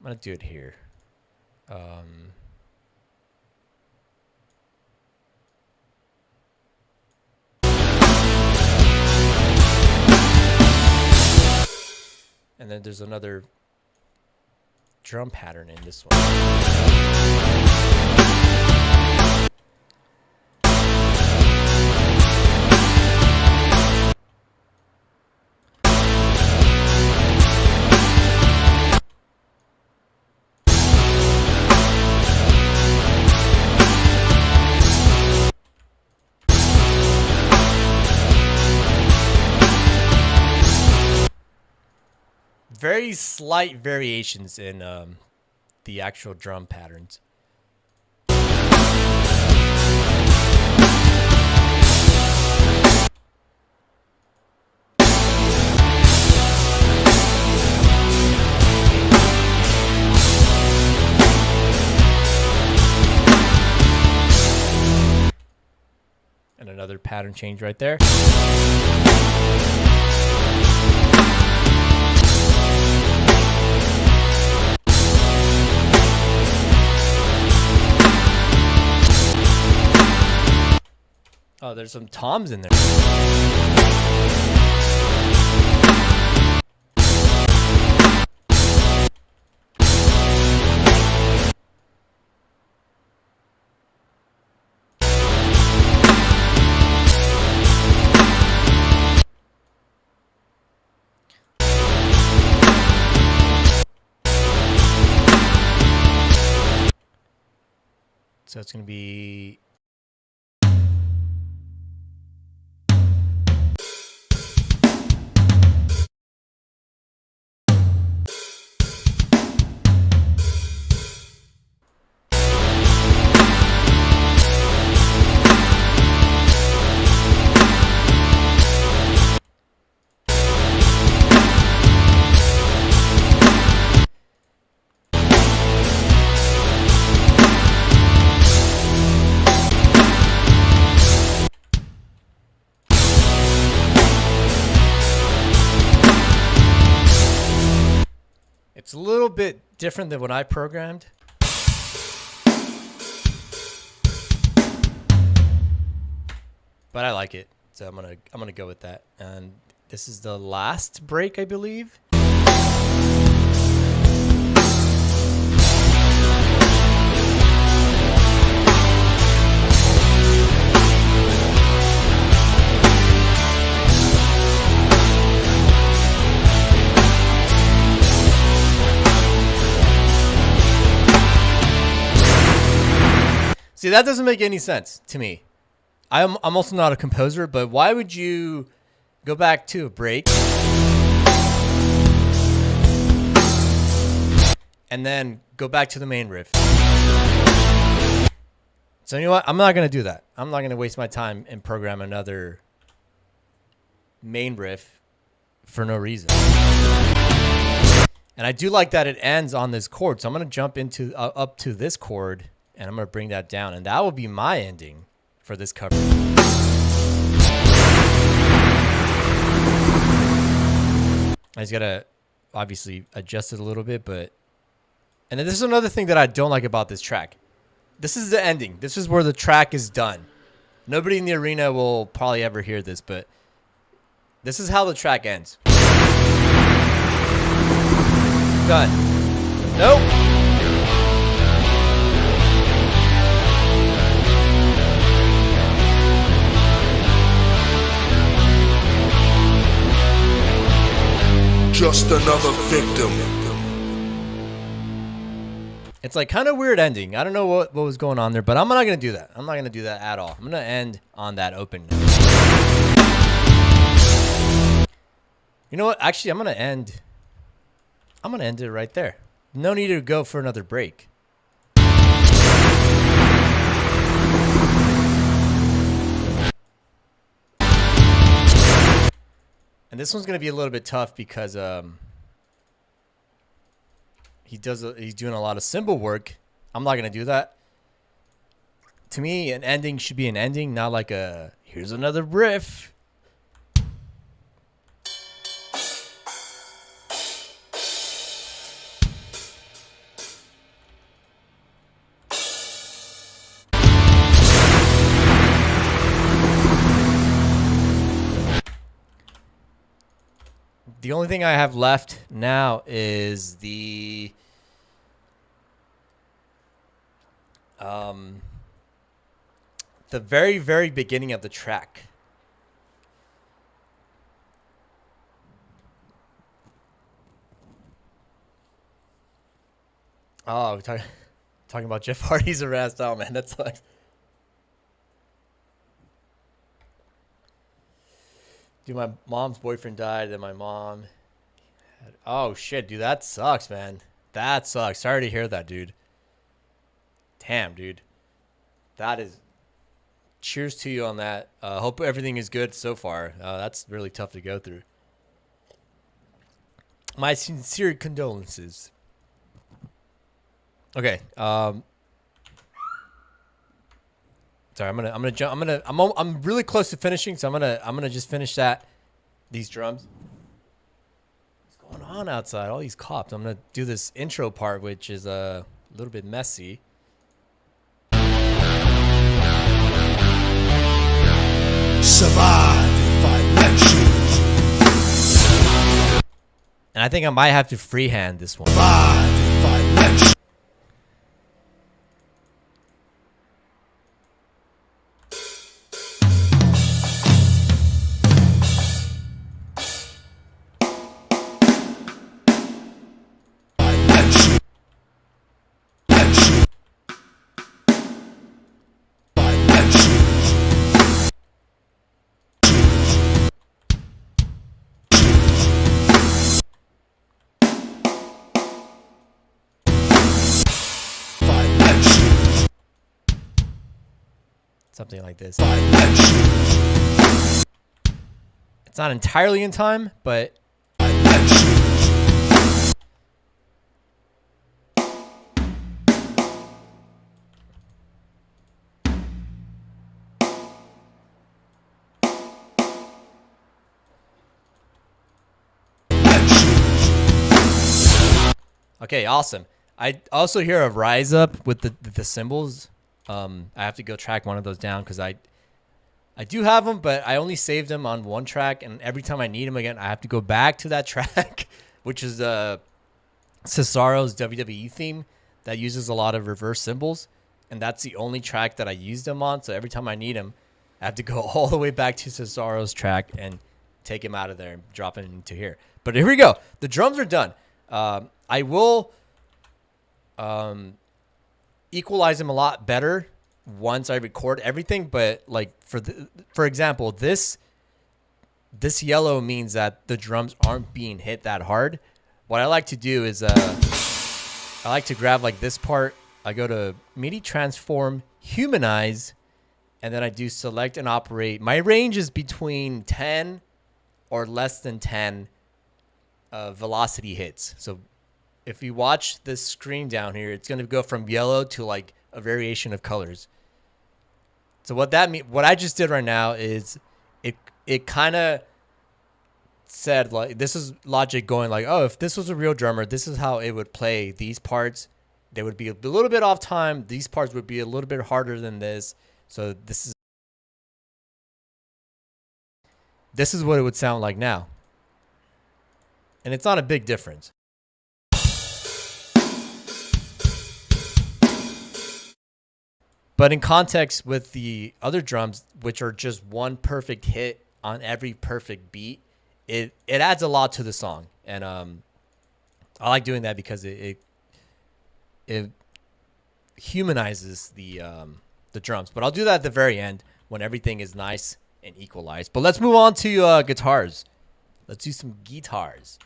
gonna do it here. And then there's another drum pattern in this one. Very slight variations in the actual drum patterns. And another pattern change right there. Oh, there's some toms in there. So it's going to be... It's a little bit different than what I programmed. But I like it. So I'm gonna go with that. And this is the last break, I believe. See, that doesn't make any sense to me. I'm also not a composer, but why would you go back to a break and then go back to the main riff? So you know what? I'm not going to do that. I'm not going to waste my time and program another main riff for no reason. And I do like that it ends on this chord, so I'm going to jump into up to this chord. And I'm going to bring that down. And that will be my ending for this cover. I just gotta obviously adjust it a little bit, but and then this is another thing that I don't like about this track. This is the ending. This is where the track is done. Nobody in the arena will probably ever hear this, but this is how the track ends. Done. Nope. Just another victim. It's like kind of weird ending. I don't know what was going on there, but I'm not going to do that. I'm not going to do that at all. I'm going to end on that open note. You know what? Actually, I'm going to end it right there. No need to go for another break. And this one's going to be a little bit tough because he's doing a lot of cymbal work. I'm not going to do that. To me, an ending should be an ending, not like a here's another riff. The only thing I have left now is the very, very beginning of the track. Oh, we're talking about Jeff Hardy's arrest. Oh man, that sucks. Dude, my mom's boyfriend died, and my mom oh shit, dude, that sucks, man. That sucks. Sorry to hear that, dude. Damn, dude. That is cheers to you on that. Hope everything is good so far. That's really tough to go through. My sincere condolences. Okay. Sorry, I'm really close to finishing, so I'm gonna just finish these drums. What's going on outside? All these cops. I'm gonna do this intro part, which is a little bit messy. Survive if I let you. And I think I might have to freehand this one. Survive if I let you. Something like this. It's not entirely in time, but okay, awesome. I also hear a rise up with the cymbals. I have to go track one of those down because I do have them, but I only saved them on one track, and every time I need them again, I have to go back to that track, which is Cesaro's WWE theme that uses a lot of reverse cymbals, and that's the only track that I use them on. So every time I need them, I have to go all the way back to Cesaro's track and take him out of there and drop it into here. But here we go. The drums are done. I will equalize them a lot better once I record everything, but like for example, this yellow means that the drums aren't being hit that hard. What I like to do is I like to grab like this part. I go to MIDI transform, humanize, and then I do select and operate. My range is between 10 or less than 10 velocity hits. So if you watch this screen down here, it's going to go from yellow to like a variation of colors. So what I just did right now is it kind of said, like, this is Logic going like, oh, if this was a real drummer, this is how it would play these parts. They would be a little bit off time. These parts would be a little bit harder than this. So this is what it would sound like now. And it's not a big difference. But in context with the other drums, which are just one perfect hit on every perfect beat, it adds a lot to the song. And I like doing that because it humanizes the drums. But I'll do that at the very end when everything is nice and equalized. But let's move on to guitars. Let's do some guitars.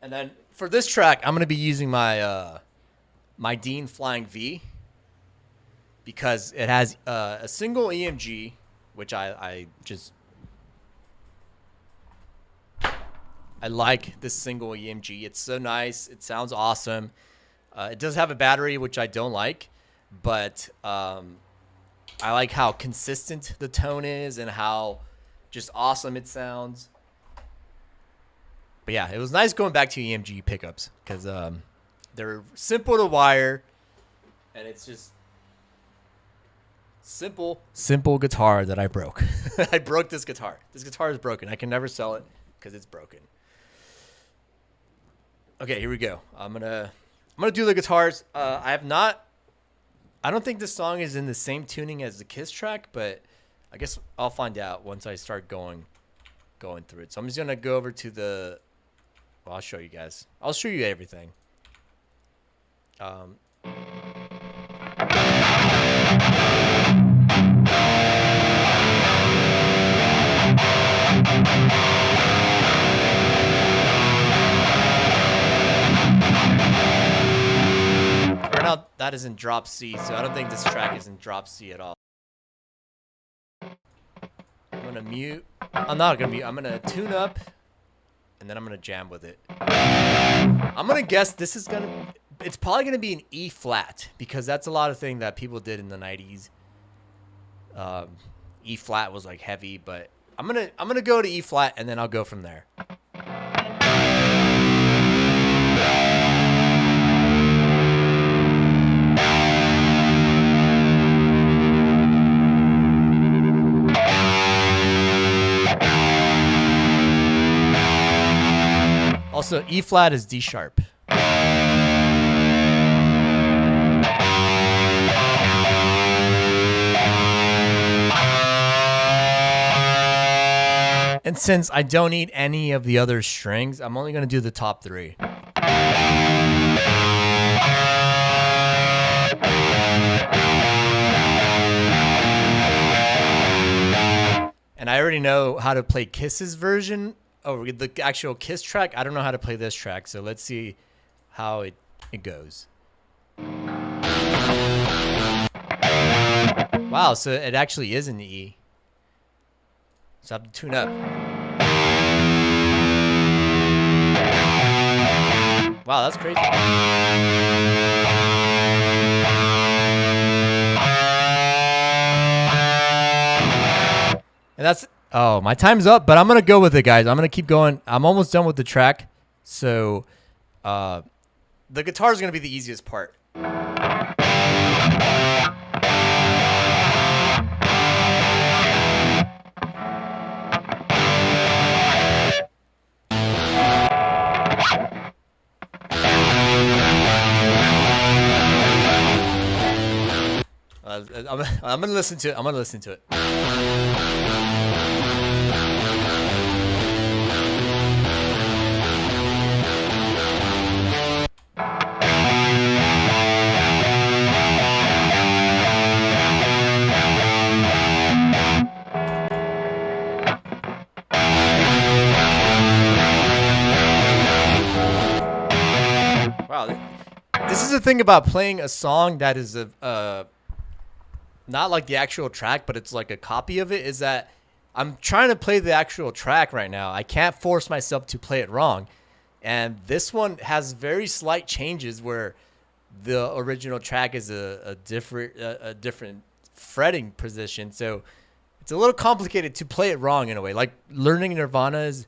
And then for this track, I'm going to be using my my Dean Flying V because it has a single EMG, which I like this single EMG. It's so nice. It sounds awesome. It does have a battery, which I don't like, but I like how consistent the tone is and how just awesome it sounds. But yeah, it was nice going back to EMG pickups because they're simple to wire, and it's just simple guitar that I broke. I broke this guitar. This guitar is broken. I can never sell it because it's broken. Okay, here we go. I'm gonna do the guitars. I don't think this song is in the same tuning as the Kiss track, but I guess I'll find out once I start going through it. So I'm just gonna go over to the. Well, I'll show you guys. I'll show you everything. Right now, that is in drop C, so I don't think this track is in drop C at all. I'm gonna mute. I'm not gonna mute. I'm gonna tune up. And then I'm going to jam with it. I'm going to guess it's probably going to be an E flat because that's a lot of thing that people did in the 90s. E flat was like heavy, but I'm going to go to E flat and then I'll go from there. Also, E flat is D sharp. And since I don't need any of the other strings, I'm only going to do the top three. And I already know how to play Kiss's version. Oh, the actual Kiss track. I don't know how to play this track, so let's see how it goes. Wow, so it actually is an E. So I have to tune up. Wow, that's crazy. And that's... Oh, my time's up, but I'm going to go with it, guys. I'm going to keep going. I'm almost done with the track. So, the guitar is going to be the easiest part. I'm going to listen to it. I'm going to listen to it. This is the thing about playing a song that is not like the actual track, but it's like a copy of it, is that I'm trying to play the actual track right now. I can't force myself to play it wrong. And this one has very slight changes where the original track is a different fretting position, so it's a little complicated to play it wrong in a way. Like learning Nirvana's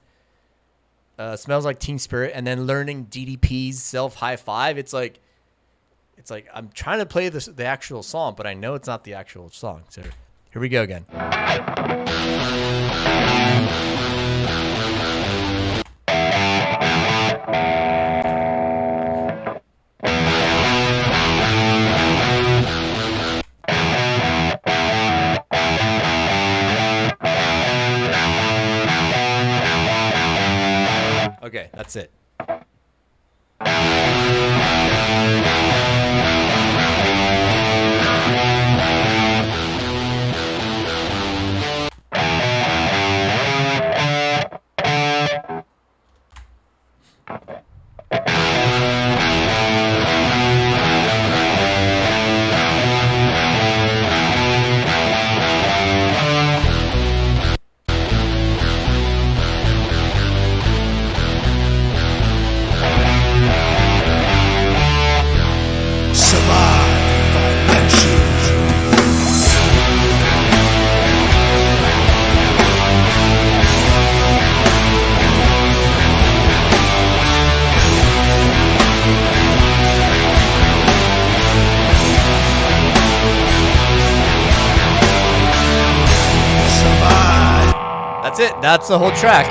Smells Like Teen Spirit and then learning DDP's Self High Five. It's like I'm trying to play the actual song, but I know it's not the actual song. So here we go again. Okay, that's it. That's it. That's the whole track.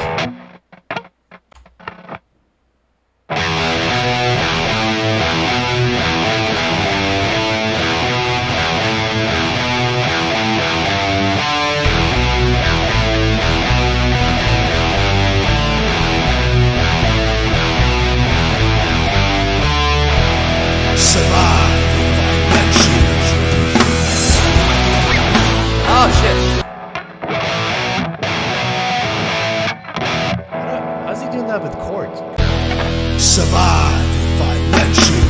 Oh shit. How's he doing that with chords? Survive if I let you.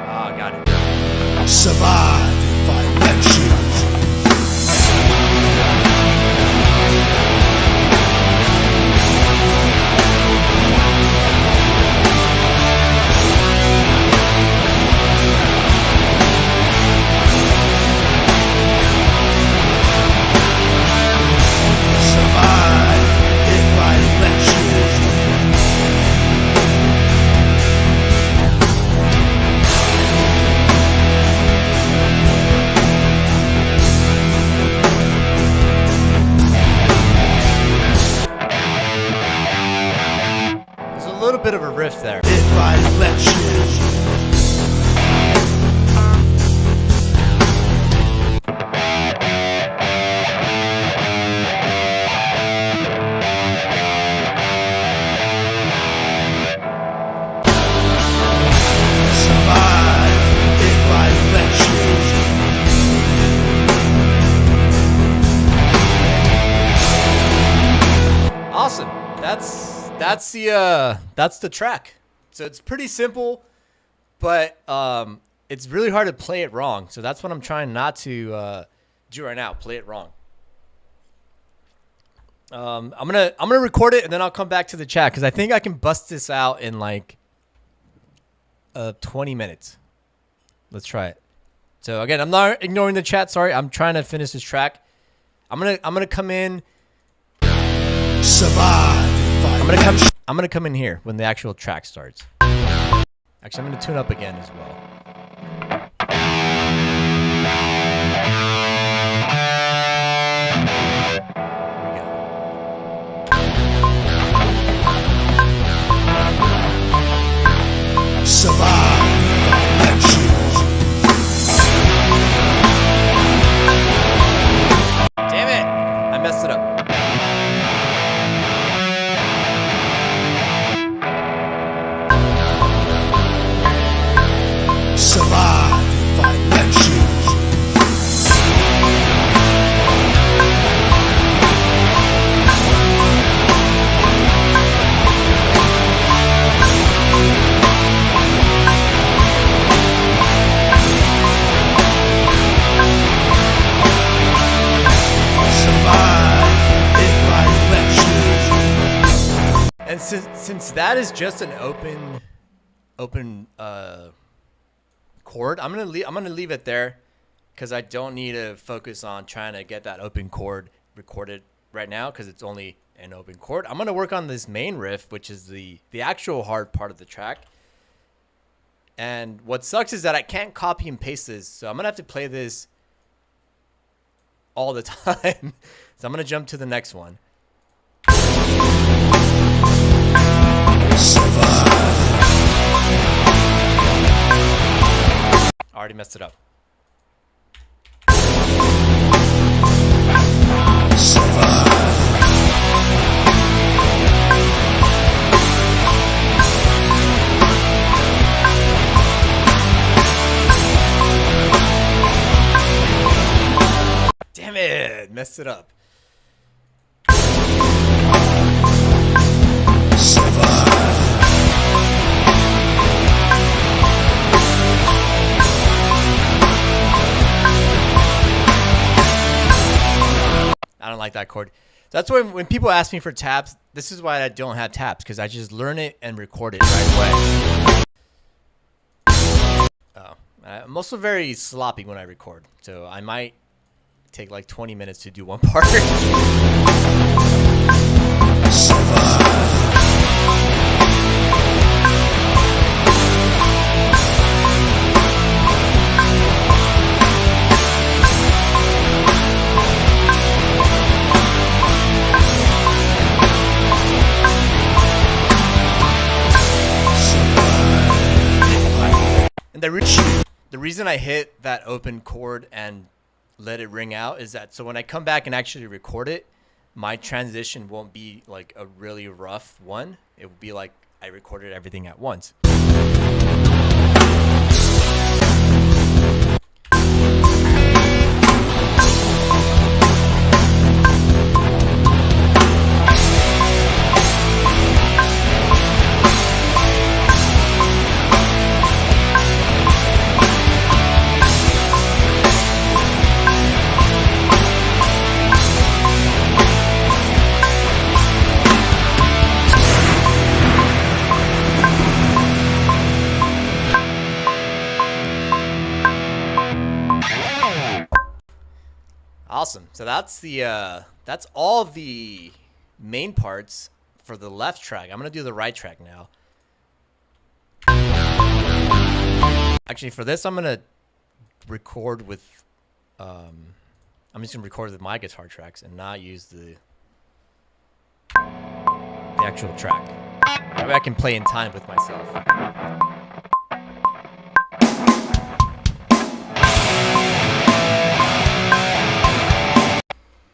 Oh, got it. Survive if I let you. A little bit of a riff there. If I let you. Survive if I let you. Awesome. That's the track. So it's pretty simple, but it's really hard to play it wrong. So that's what I'm trying not to do right now. Play it wrong. I'm gonna record it and then I'll come back to the chat because I think I can bust this out in like 20 minutes. Let's try it. So again, I'm not ignoring the chat. Sorry, I'm trying to finish this track. I'm gonna come in. Survive. I'm gonna come in here when the actual track starts. Actually, I'm gonna tune up again as well. Here we go. Survive. Damn it! I messed it up. Survive if I let you. since that is just an open chord, I'm gonna leave it there because I don't need to focus on trying to get that open chord recorded right now because it's only an open chord. I'm gonna work on this main riff, which is the actual hard part of the track. And what sucks is that I can't copy and paste this, so I'm gonna have to play this all the time. So I'm gonna jump to the next one. I already messed it up. Damn it, messed it up. I don't like that chord. That's why when people ask me for tabs, this is why I don't have tabs, because I just learn it and record it right away. Oh, I'm also very sloppy when I record, so I might take like 20 minutes to do one part. And the reason I hit that open chord and let it ring out is that so when I come back and actually record it, my transition won't be like a really rough one. It will be like I recorded everything at once. Awesome. So that's all the main parts for the left track. I'm gonna do the right track now. Actually, for this, I'm gonna record with. I'm just gonna record with my guitar tracks and not use the actual track. Maybe I can play in time with myself.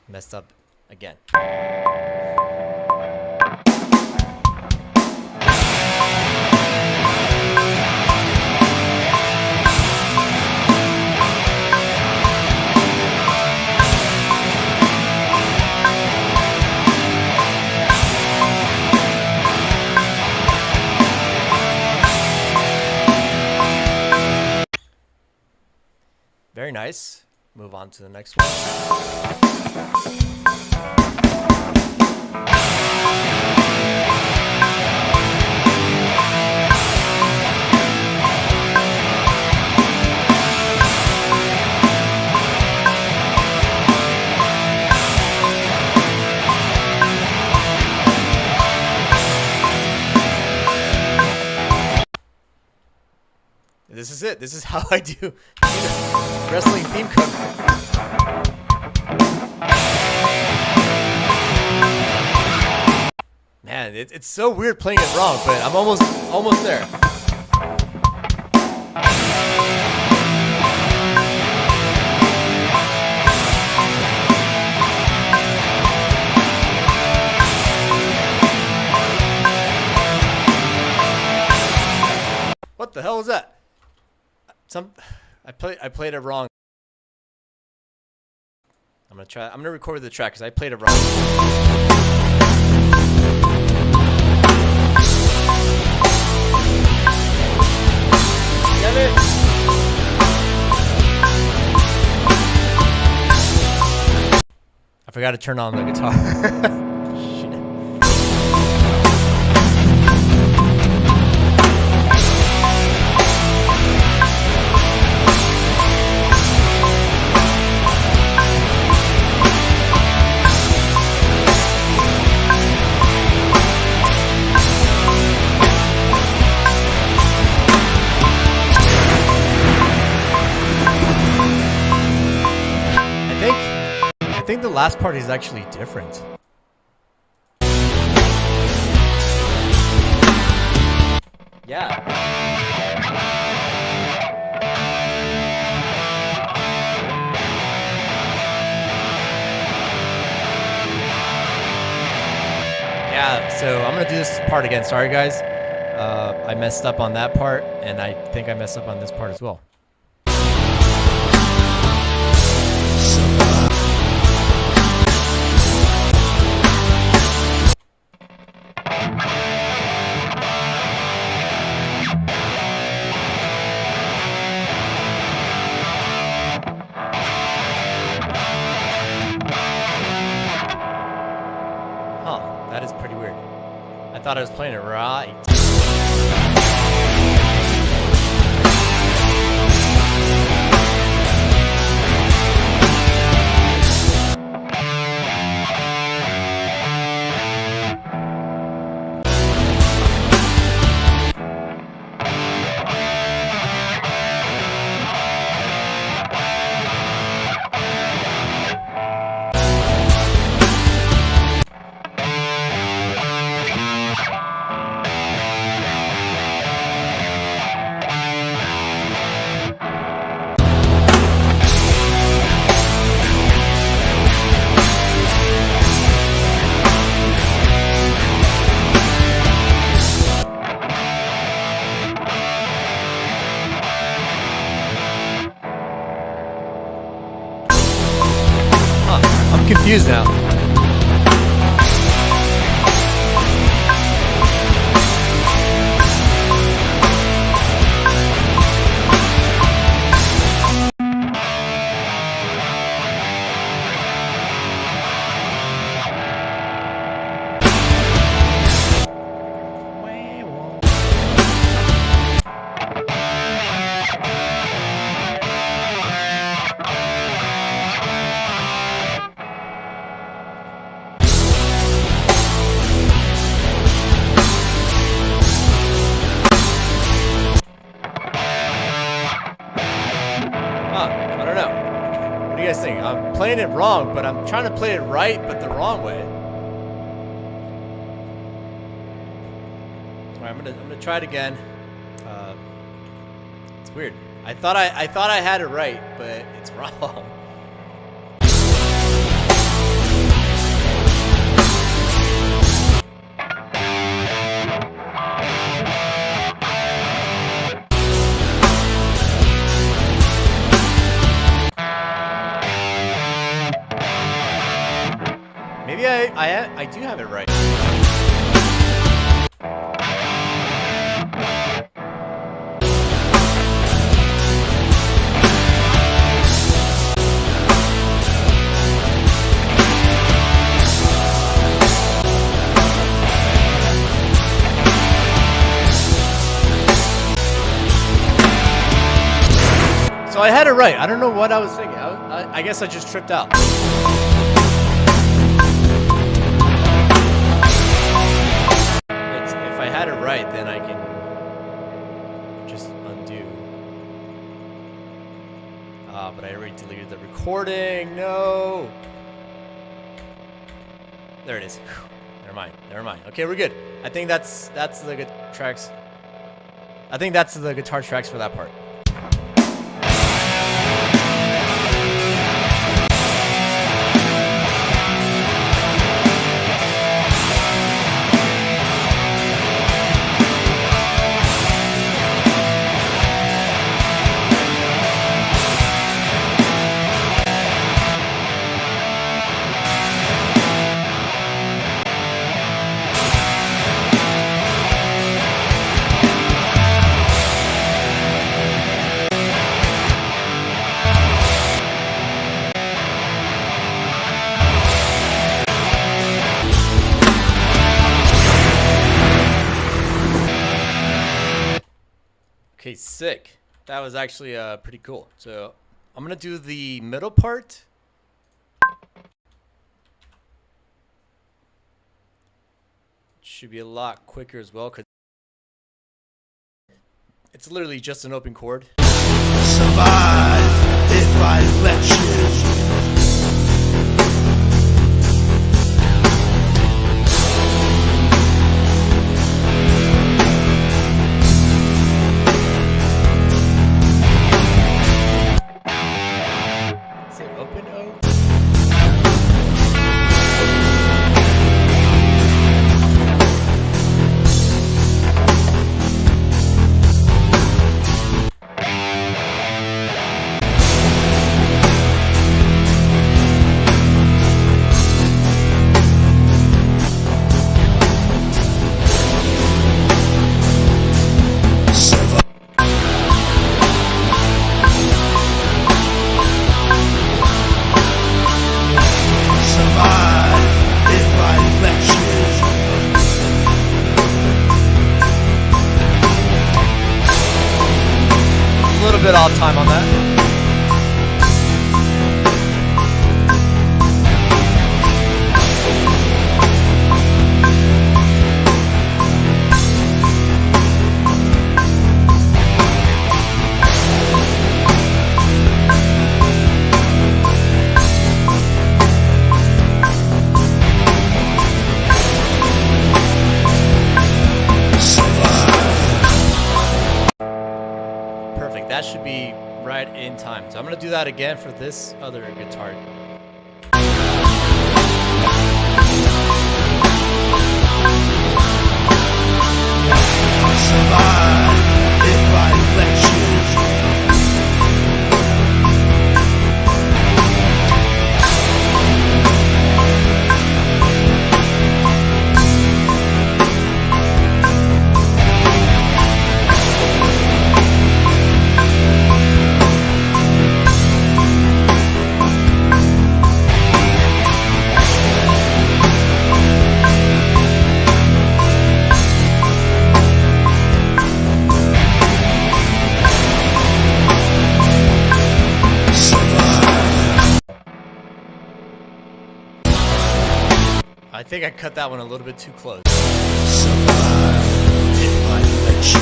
Messed up again. Very nice. Move on to the next one. This is it. This is how I do wrestling theme cover. Man, it's so weird playing it wrong, but I'm almost there. What the hell was that? I played it wrong. I'm gonna record the track because I played it wrong. Damn it! I forgot to turn on the guitar. Shit. think the last part is actually different. Yeah. Yeah, so I'm gonna do this part again. Sorry guys. I messed up on that part, and I think I messed up on this part as well. Huh, that is pretty weird. I thought I was playing it right. I'm confused now. I don't know. What do you guys think? I'm playing it wrong, but I'm trying to play it right, but the wrong way. All right, I'm gonna try it again. It's weird. I thought I had it right, but it's wrong. Maybe I do have it right. So I had it right. I don't know what I was thinking. I guess I just tripped out. If I had it right, then I can just undo. But I already deleted the recording. No. There it is. Whew. Never mind. Okay, we're good. I think that's the good tracks. I think that's the guitar tracks for that part. Okay, sick. That was actually pretty cool. So I'm gonna do the middle part. Should be a lot quicker as well, because it's literally just an open chord. Survive if I let you. little bit off time on that. Perfect. That should be right in time. So I'm going to do that again for this other guitar. Survive if I let you. I think I cut that one a little bit too close. Survive if I let you.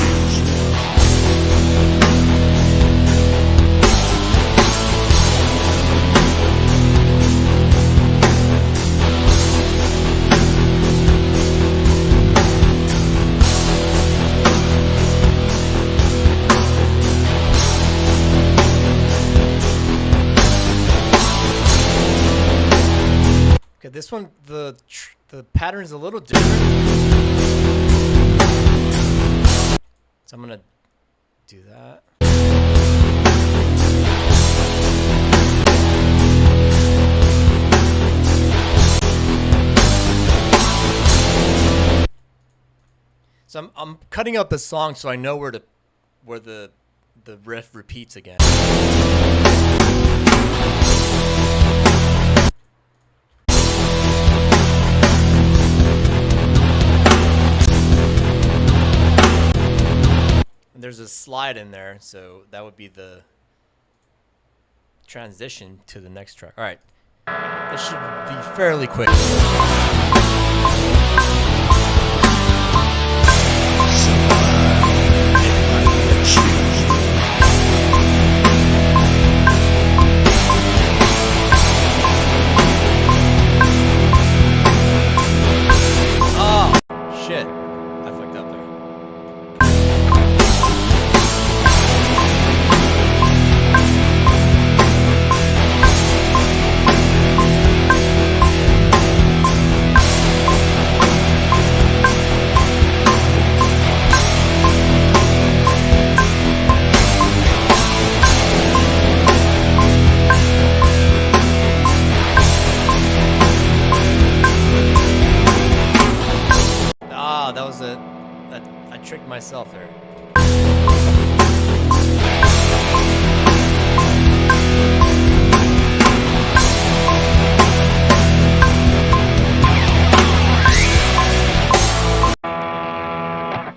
Okay, this one, the pattern is a little different. So I'm gonna do that. So I'm cutting up the song so I know where the riff repeats again. And there's a slide in there, so that would be the transition to the next track. All right, this should be fairly quick. Oh, shit. I fucked up there. Ah, that was I tricked myself there.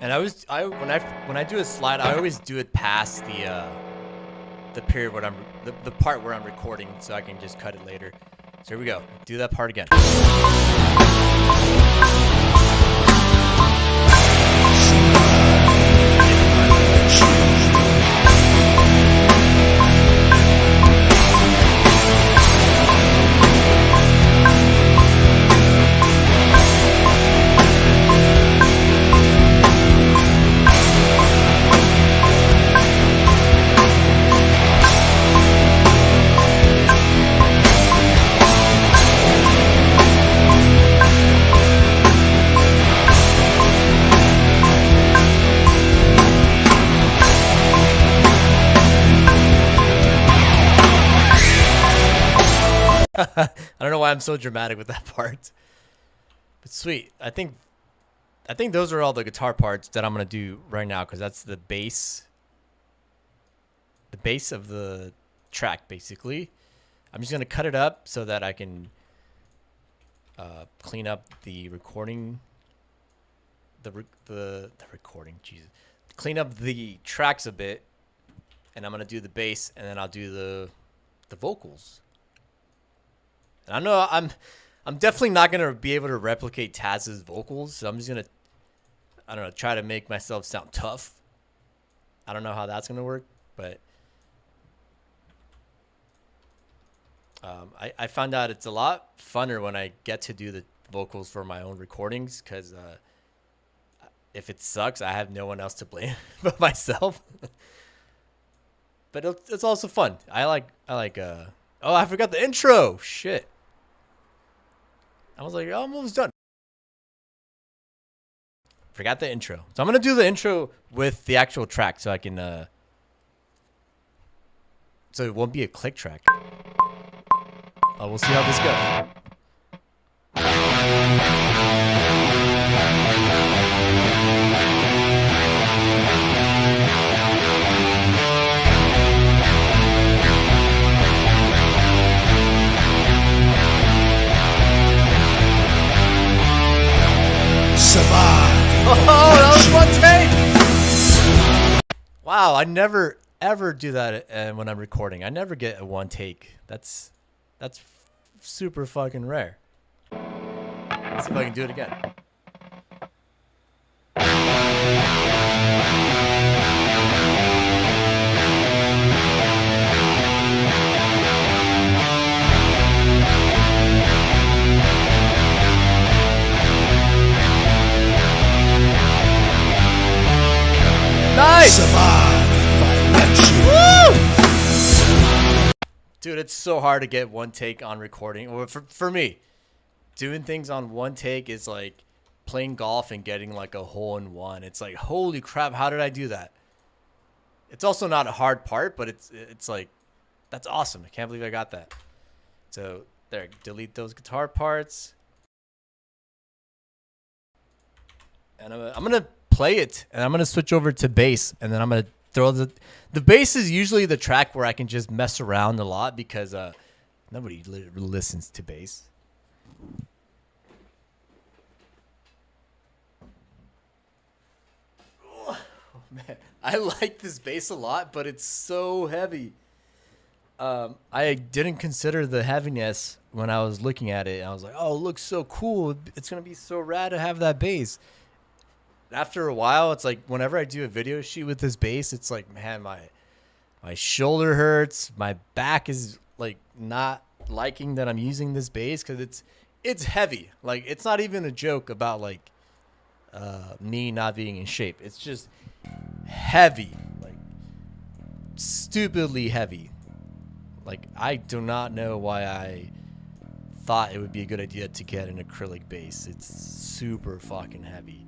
And when I do a slide, I always do it past the period where the part where I'm recording, so I can just cut it later. So here we go. Do that part again. I don't know why I'm so dramatic with that part. But sweet. I think those are all the guitar parts that I'm going to do right now, because that's the base. The base of the track, basically. I'm just going to cut it up so that I can clean up the recording. The recording, Jesus. Clean up the tracks a bit. and I'm gonna do the bass, and then I'll do the vocals. And I know I'm definitely not gonna be able to replicate Taz's vocals, so I'm just gonna, I don't know, try to make myself sound tough. I don't know how that's gonna work, but I found out it's a lot funner when I get to do the vocals for my own recordings, because if it sucks, I have no one else to blame but myself. But it's also fun. I like oh, I forgot the intro. Shit. I was like, oh, I'm almost done. Forgot the intro. So I'm going to do the intro with the actual track so I can so it won't be a click track. Oh, we'll see how this goes. Oh, that was one take. Wow, I never ever do that when I'm recording. I never get a one take. That's super fucking rare. Let's see if I can do it again. Nice! Woo! Dude, it's so hard to get one take on recording. Or for me, doing things on one take is like playing golf and getting like a hole in one. It's like, holy crap, how did I do that? It's also not a hard part, but it's like, that's awesome. I can't believe I got that. So there, delete those guitar parts. And I'm gonna play it, and I'm gonna switch over to bass, and then I'm gonna throw the bass is usually the track where I can just mess around a lot, because nobody listens to bass. Oh man, I like this bass a lot, but it's so heavy. I didn't consider the heaviness when I was looking at it. I was like, oh, it looks so cool. It's gonna be so rad to have that bass. After a while, it's like whenever I do a video shoot with this bass, it's like, man, my shoulder hurts. My back is like not liking that I'm using this bass, because it's heavy. Like, it's not even a joke about like me not being in shape. It's just heavy, like stupidly heavy. Like, I do not know why I thought it would be a good idea to get an acrylic bass. It's super fucking heavy.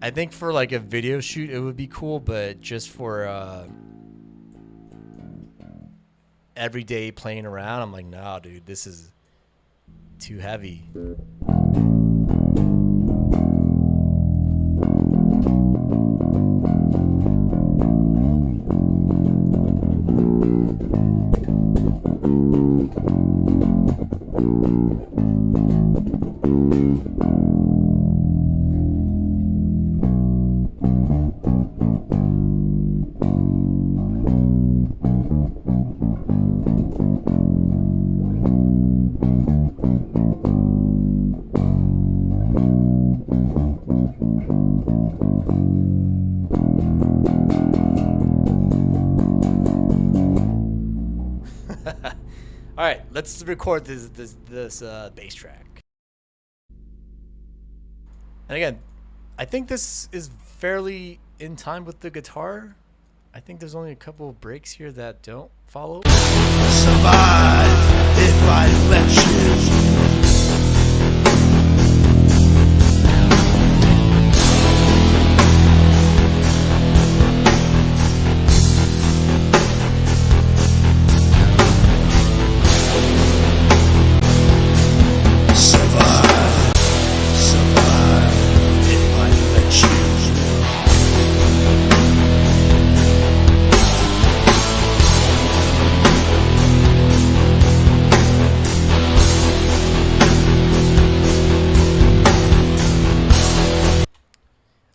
I think for like a video shoot it would be cool, but just for everyday playing around, I'm like, nah, dude, this is too heavy. All right, let's record this bass track. And again, I think this is fairly in time with the guitar. I think there's only a couple of breaks here that don't follow. Survive if I let you.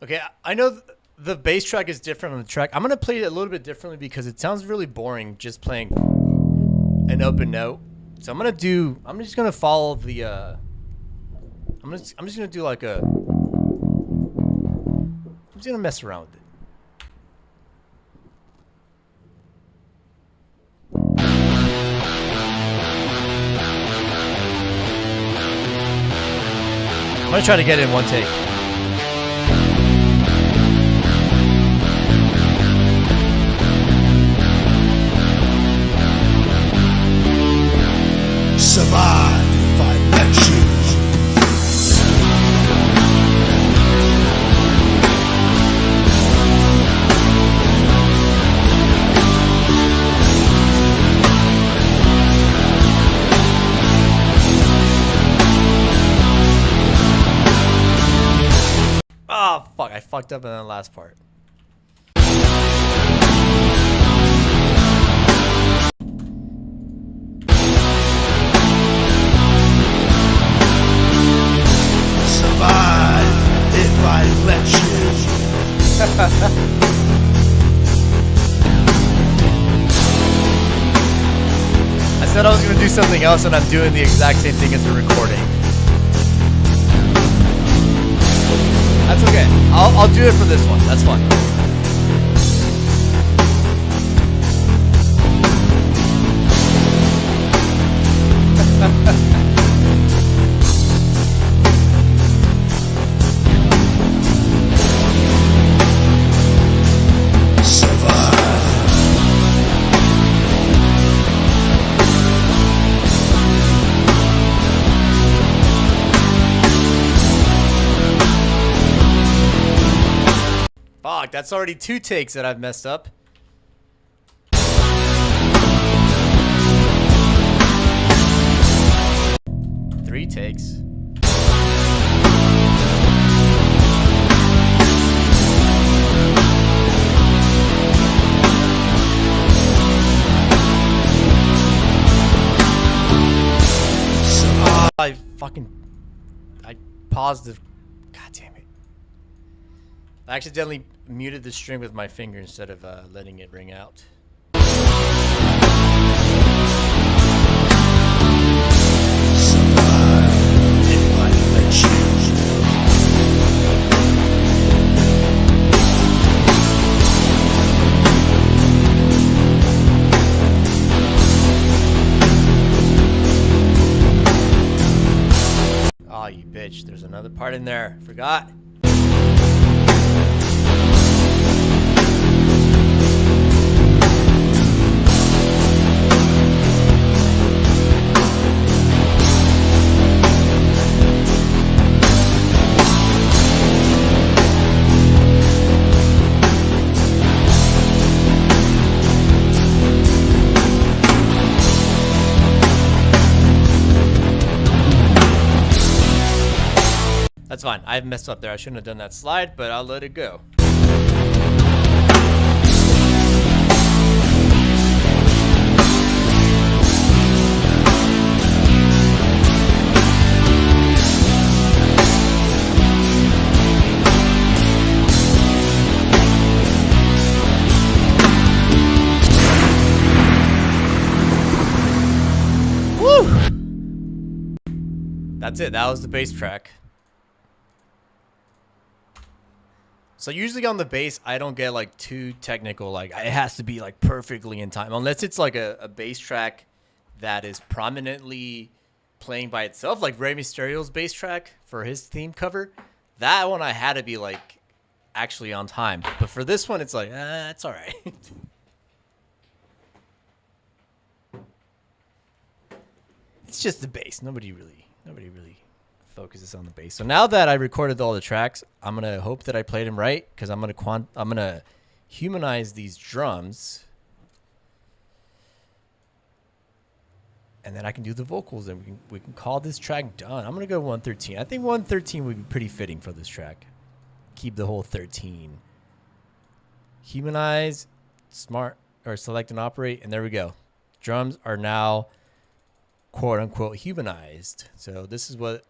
Okay, I know the bass track is different on the track. I'm gonna play it a little bit differently because it sounds really boring just playing an open note. So I'm just gonna follow the. I'm just gonna do like a. I'm just gonna mess around with it. I'm gonna try to get it in one take. Survive if I let you. Oh fuck! I fucked up in that last part. Survive if I let you. I said I was gonna do something else, and I'm doing the exact same thing as the recording. That's okay. I'll do it for this one. That's fine. Fuck, that's already 2 takes that I've messed up. Three takes. I paused the. God damn it! I accidentally muted the string with my finger instead of letting it ring out. Survive if I let you. Oh, you bitch. There's another part in there. Forgot. That's fine. I messed up there. I shouldn't have done that slide, but I'll let it go. Woo! That's it. That was the bass track. So usually on the bass, I don't get like too technical. Like it has to be like perfectly in time, unless it's like a bass track that is prominently playing by itself, like Rey Mysterio's bass track for his theme cover. That one I had to be like actually on time. But for this one, it's like, it's all right. It's just the bass. Nobody really focuses on the bass. So now that I recorded all the tracks, I'm gonna hope that I played them right, because I'm gonna humanize these drums, and then I can do the vocals, and we can call this track done. I'm gonna go 113. I think 113 would be pretty fitting for this track. Keep the whole 13. Humanize, smart, or select and operate, and there we go. Drums are now quote unquote humanized. So this is what.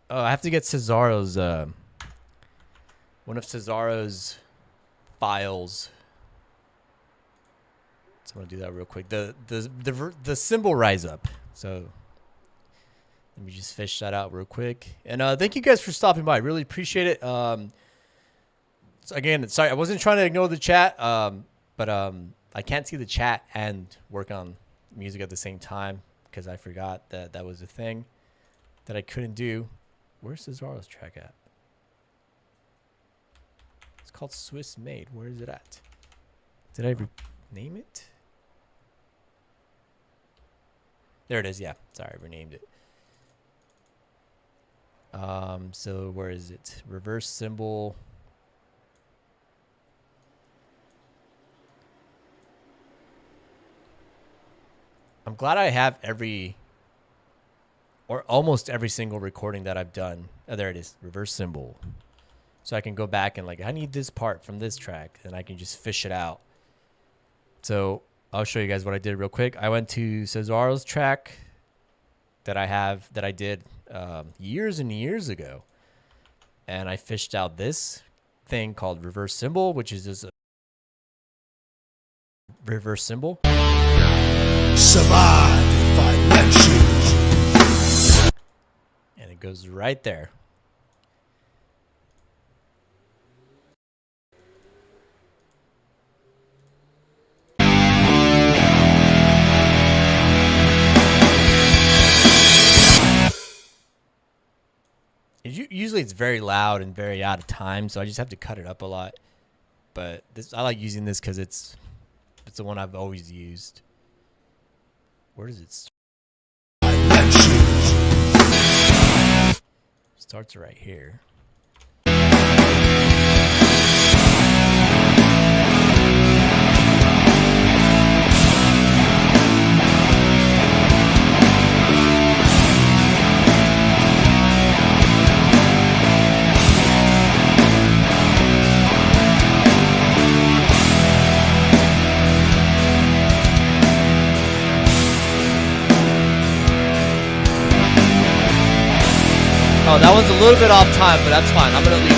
Oh, I have to get Cesaro's, one of Cesaro's files. So I'm gonna do that real quick. The symbol rise up. So let me just fish that out real quick. And thank you guys for stopping by. Really appreciate it. So again, sorry, I wasn't trying to ignore the chat, but I can't see the chat and work on music at the same time because I forgot that that was a thing that I couldn't do. Where's Cesaro's track at? It's called Swiss Made. Where is it at? Did I rename it? There it is. Yeah. Sorry, I renamed it. So where is it? Reverse symbol. I'm glad I have every or almost every single recording that I've done. Oh, there it is. Reverse symbol. So I can go back and like, I need this part from this track and I can just fish it out. So I'll show you guys what I did real quick. I went to Cesaro's track that I did years and years ago. And I fished out this thing called reverse symbol, which is just a reverse symbol. Survive if I let you. And it goes right there. Usually it's very loud and very out of time, so I just have to cut it up a lot. But this, I like using this because it's the one I've always used. Where does it start? Starts right here. Oh, that one's a little bit off time, but that's fine. I'm going to leave it.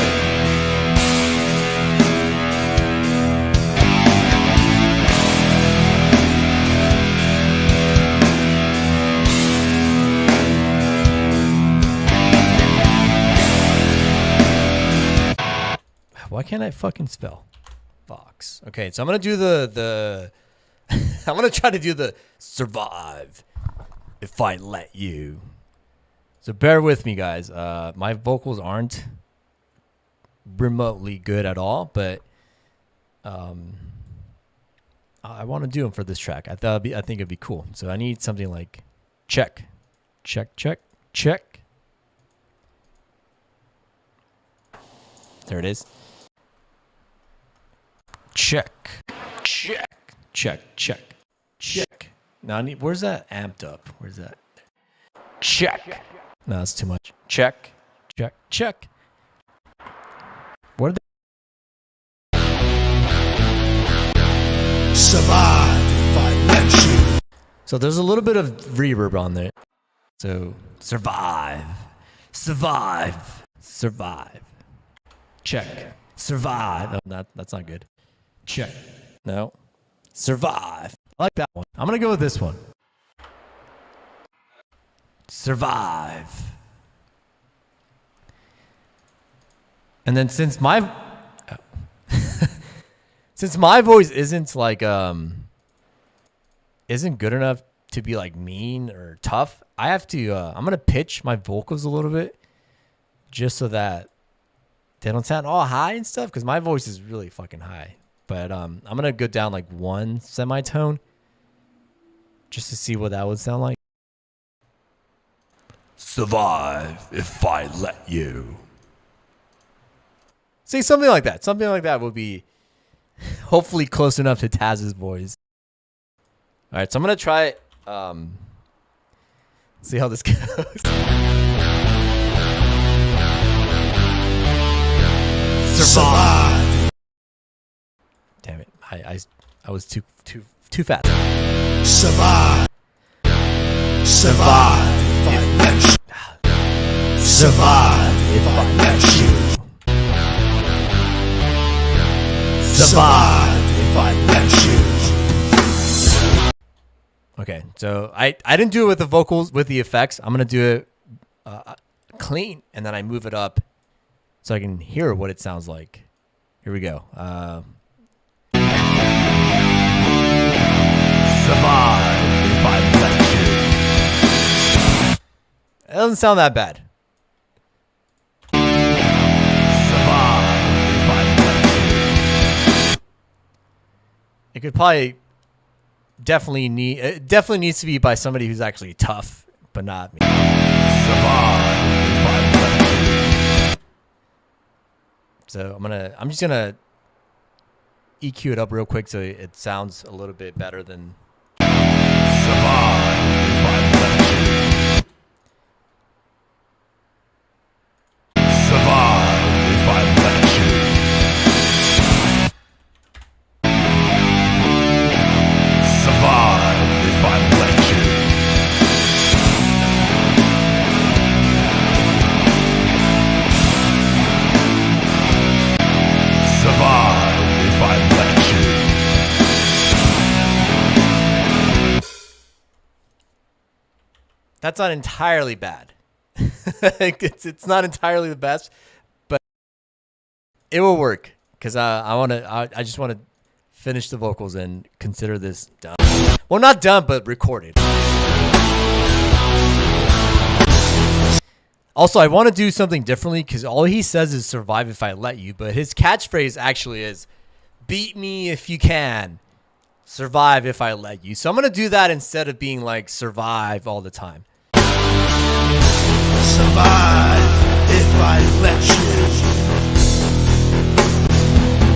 Why can't I fucking spell? Fox. Okay, so I'm going to do the I'm going to try to do the survive if I let you. So bear with me, guys. My vocals aren't remotely good at all, but I want to do them for this track. I think it'd be cool. So I need something like check, check, check, check. There it is. Check, check, check, check, check. Now I need. Where's that amped up? Where's that? Check. No, that's too much. Check, check, check. What are they? Survive if I let you. So there's a little bit of reverb on there. So survive, survive, survive. Check, survive. No, that's not good. Check. No. Survive. I like that one. I'm going to go with this one. Survive. And then since my voice isn't like isn't good enough to be like mean or tough, I have to I'm going to pitch my vocals a little bit just so that they don't sound all high and stuff, cuz my voice is really fucking high. But I'm going to go down like one semitone just to see what that would sound like. Survive if I let you. See, something like that. Something like that would be hopefully close enough to Taz's voice. All right, so I'm going to try it. See how this goes. Survive. Damn it. I was too fast. Survive. Survive if I let you. Survive if I let you. Survive if I let you. Okay, so I didn't do it with the vocals, with the effects. I'm going to do it clean, and then I move it up so I can hear what it sounds like. Here we go. Survive if I let you. It doesn't sound that bad. Survive if I let you. It could probably it definitely needs to be by somebody who's actually tough, but not me. Survive if I let you. So I'm just gonna EQ it up real quick so it sounds a little bit better than. Survive if I let you. Survive if I let you. Survive if I let you. Survive if I let you. That's not entirely bad. it's not entirely the best, but it will work because I just want to finish the vocals and consider this done. Well, not done, but recorded. Also, I want to do something differently because all he says is "survive if I let you," but his catchphrase actually is "beat me if you can, survive if I let you." So I'm gonna do that instead of being like "survive" all the time. Survive if I let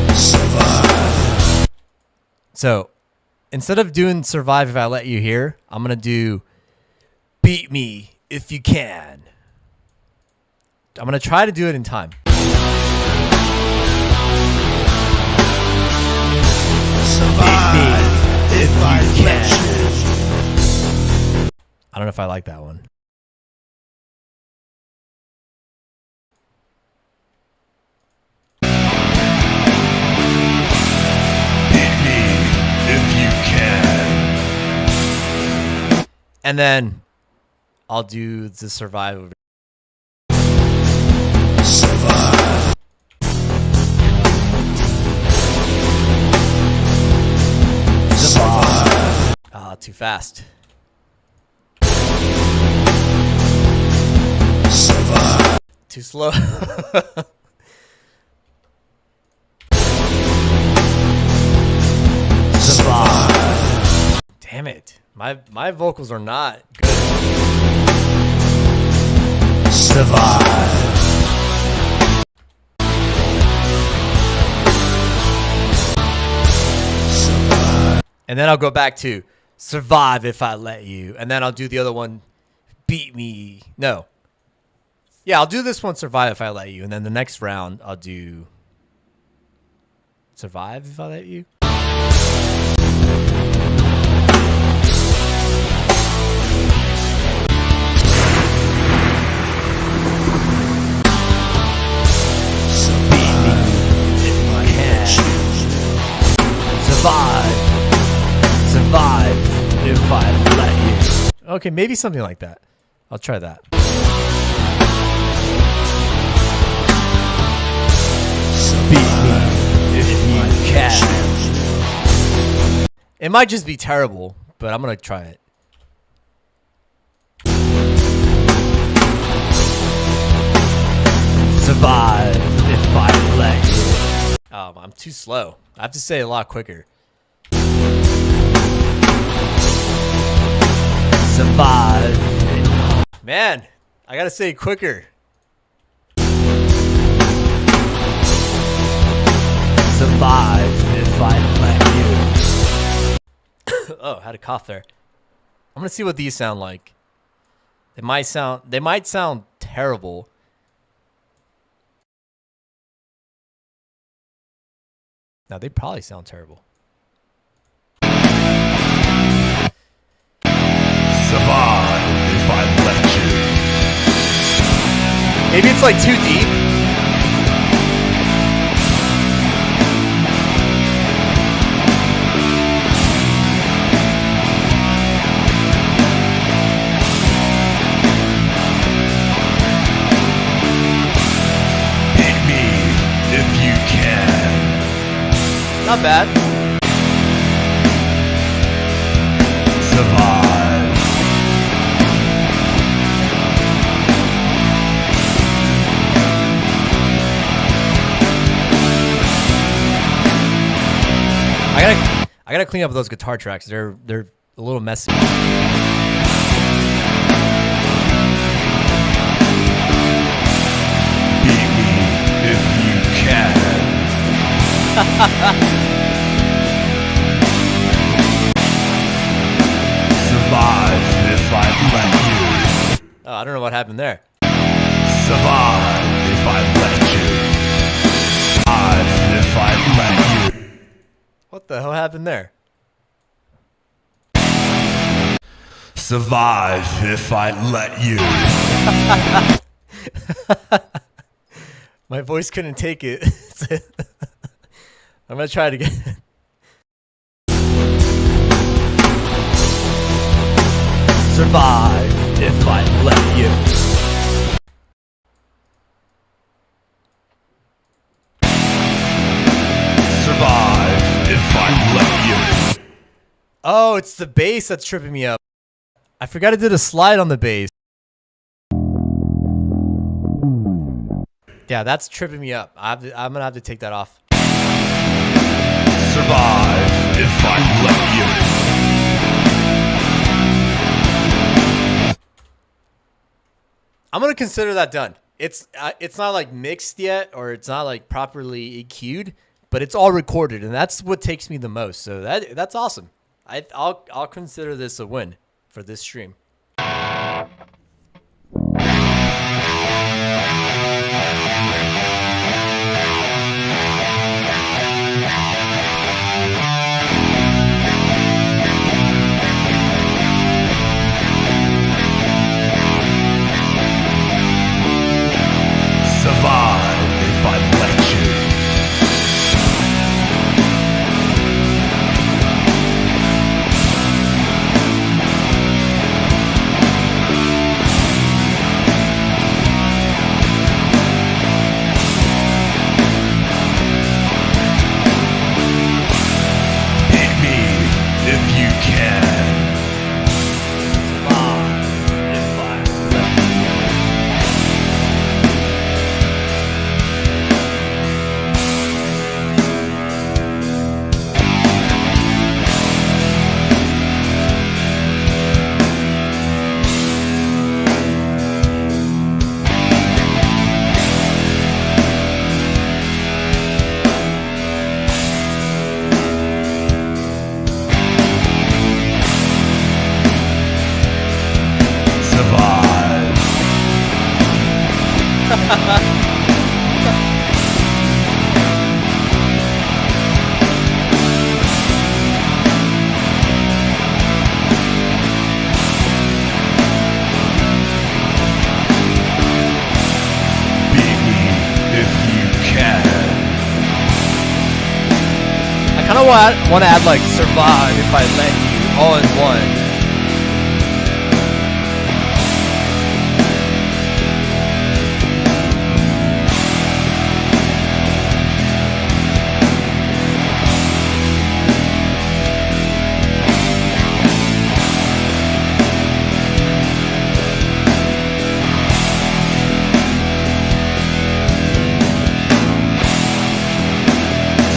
you. Survive. So instead of doing "survive if I let you" here, I'm gonna do "beat me if you can." I'm gonna try to do it in time. Survive if I let you. I don't know if I like that one. Beat me if you can. And then I'll do the "survive" over. Survive. Survive. Ah, too fast. Survive. Too slow. Survive. Damn it. My vocals are not good. Survive. And then I'll go back to "survive if I let you." And then I'll do the other one, "beat me." No. Yeah, I'll do this one, "survive if I let you." And then the next round, I'll do "survive if I let you." Beat me if I can. Survive. Survive if I let you. Okay, maybe something like that. I'll try that. Beat me if you can. It might just be terrible, but I'm going to try it. Survive if I let you. I'm too slow. I have to say it a lot quicker. Survive. Man, I got to say it quicker. Survive if I let you. Oh, had a cough there. I'm going to see what these sound like. They might sound terrible. Now, they probably sound terrible. Survive if I let you. Maybe it's like too deep. Not bad. Survive. I gotta clean up those guitar tracks. They're a little messy. Beat me if you can. Survive if I let you. Oh, I don't know what happened there. Survive if I let you. Survive if I let you. What the hell happened there? Survive if I let you. My voice couldn't take it. I'm gonna try it again. Survive if I let you. Survive if I let you. Oh, it's the bass that's tripping me up. I forgot I did a slide on the bass. Yeah, that's tripping me up. I'm gonna have to take that off. Survive if I let you. I'm gonna consider that done. It's not like mixed yet, or it's not like properly EQ'd, but it's all recorded, and that's what takes me the most. So that's awesome. I'll consider this a win for this stream. Survive if I let you. Hit me if you can. Survive if I let you. Survive. Beat me if you can. I kind of want to add like survive if I let you all in one.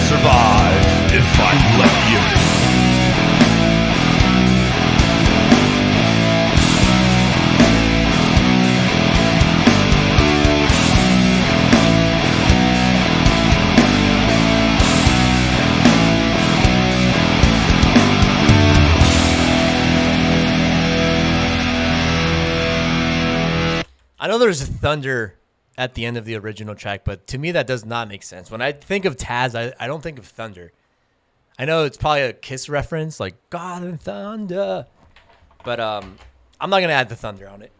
Survive if I let you. I know there's thunder at the end of the original track, but to me that does not make sense. When I think of Taz, I don't think of thunder. I know it's probably a Kiss reference, like God and Thunder, but I'm not gonna add the thunder on it.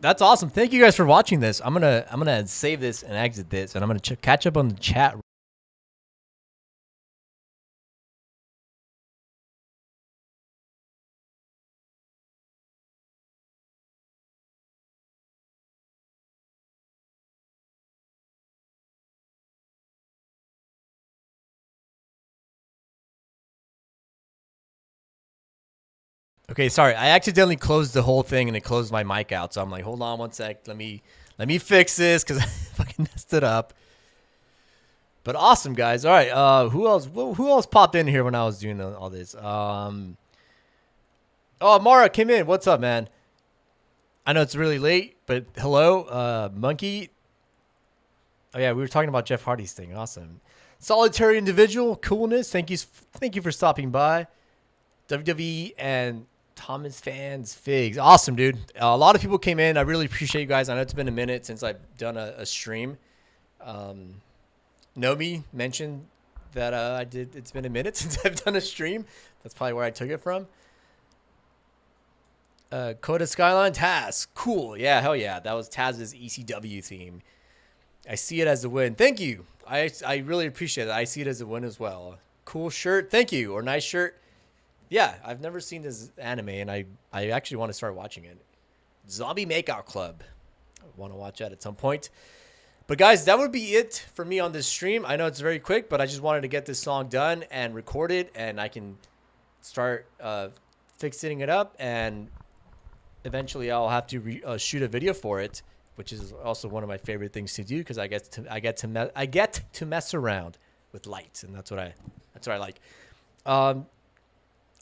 That's awesome. Thank you guys for watching this. I'm gonna save this and exit this, and I'm gonna catch up on the chat Okay, sorry. I accidentally closed the whole thing and it closed my mic out. So I'm like, hold on one sec. Let me fix this because I fucking messed it up. But awesome, guys. All right. Who else popped in here when I was doing all this? Oh, Mara came in. What's up, man? I know it's really late, but hello, Monkey. Oh yeah, we were talking about Jeff Hardy's thing. Awesome. Solitary individual coolness. Thank you for stopping by. WWE and Thomas fans figs. Awesome, dude. A lot of people came in. I really appreciate you guys. I know it's been a minute since I've done a stream. Nomi mentioned that it's been a minute since I've done a stream. That's probably where I took it from. Coda Skyline Taz. Cool. Yeah, hell yeah. That was Taz's ECW theme. I see it as a win. Thank you. I really appreciate it. I see it as a win as well. Cool shirt. Thank you. Or nice shirt. Yeah, I've never seen this anime, and I actually want to start watching it. Zombie Makeout Club. I want to watch that at some point. But guys, that would be it for me on this stream. I know it's very quick, but I just wanted to get this song done and record it, and I can start fixing it up, and eventually I'll have to shoot a video for it, which is also one of my favorite things to do because I get to mess around with lights, and that's what I like.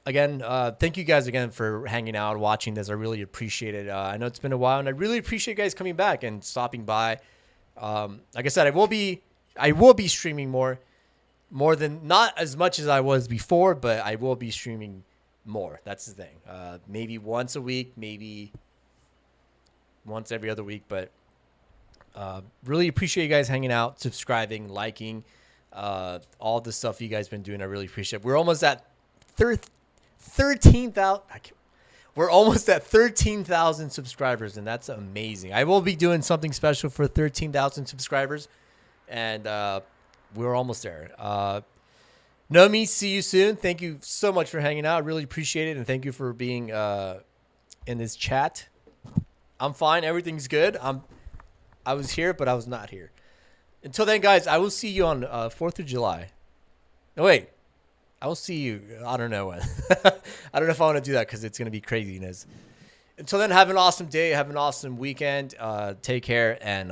Again, thank you guys again for hanging out and watching this. I really appreciate it. I know it's been a while, and I really appreciate you guys coming back and stopping by. Like I said, I will be streaming more than, not as much as I was before, but I will be streaming more. That's the thing. Maybe once a week, maybe once every other week, but really appreciate you guys hanging out, subscribing, liking, all the stuff you guys been doing. I really appreciate it. We're almost at 13,000. We're almost at 13,000 subscribers, and that's amazing. I will be doing something special for 13,000 subscribers, and we're almost there. Nomi, see you soon. Thank you so much for hanging out. I really appreciate it, and thank you for being in this chat. I'm fine. Everything's good. I was here, but I was not here. Until then, guys, I will see you on 4th of July. No, wait. I will see you. I don't know when. I don't know if I want to do that because it's going to be craziness. Until then, have an awesome day. Have an awesome weekend. Take care, and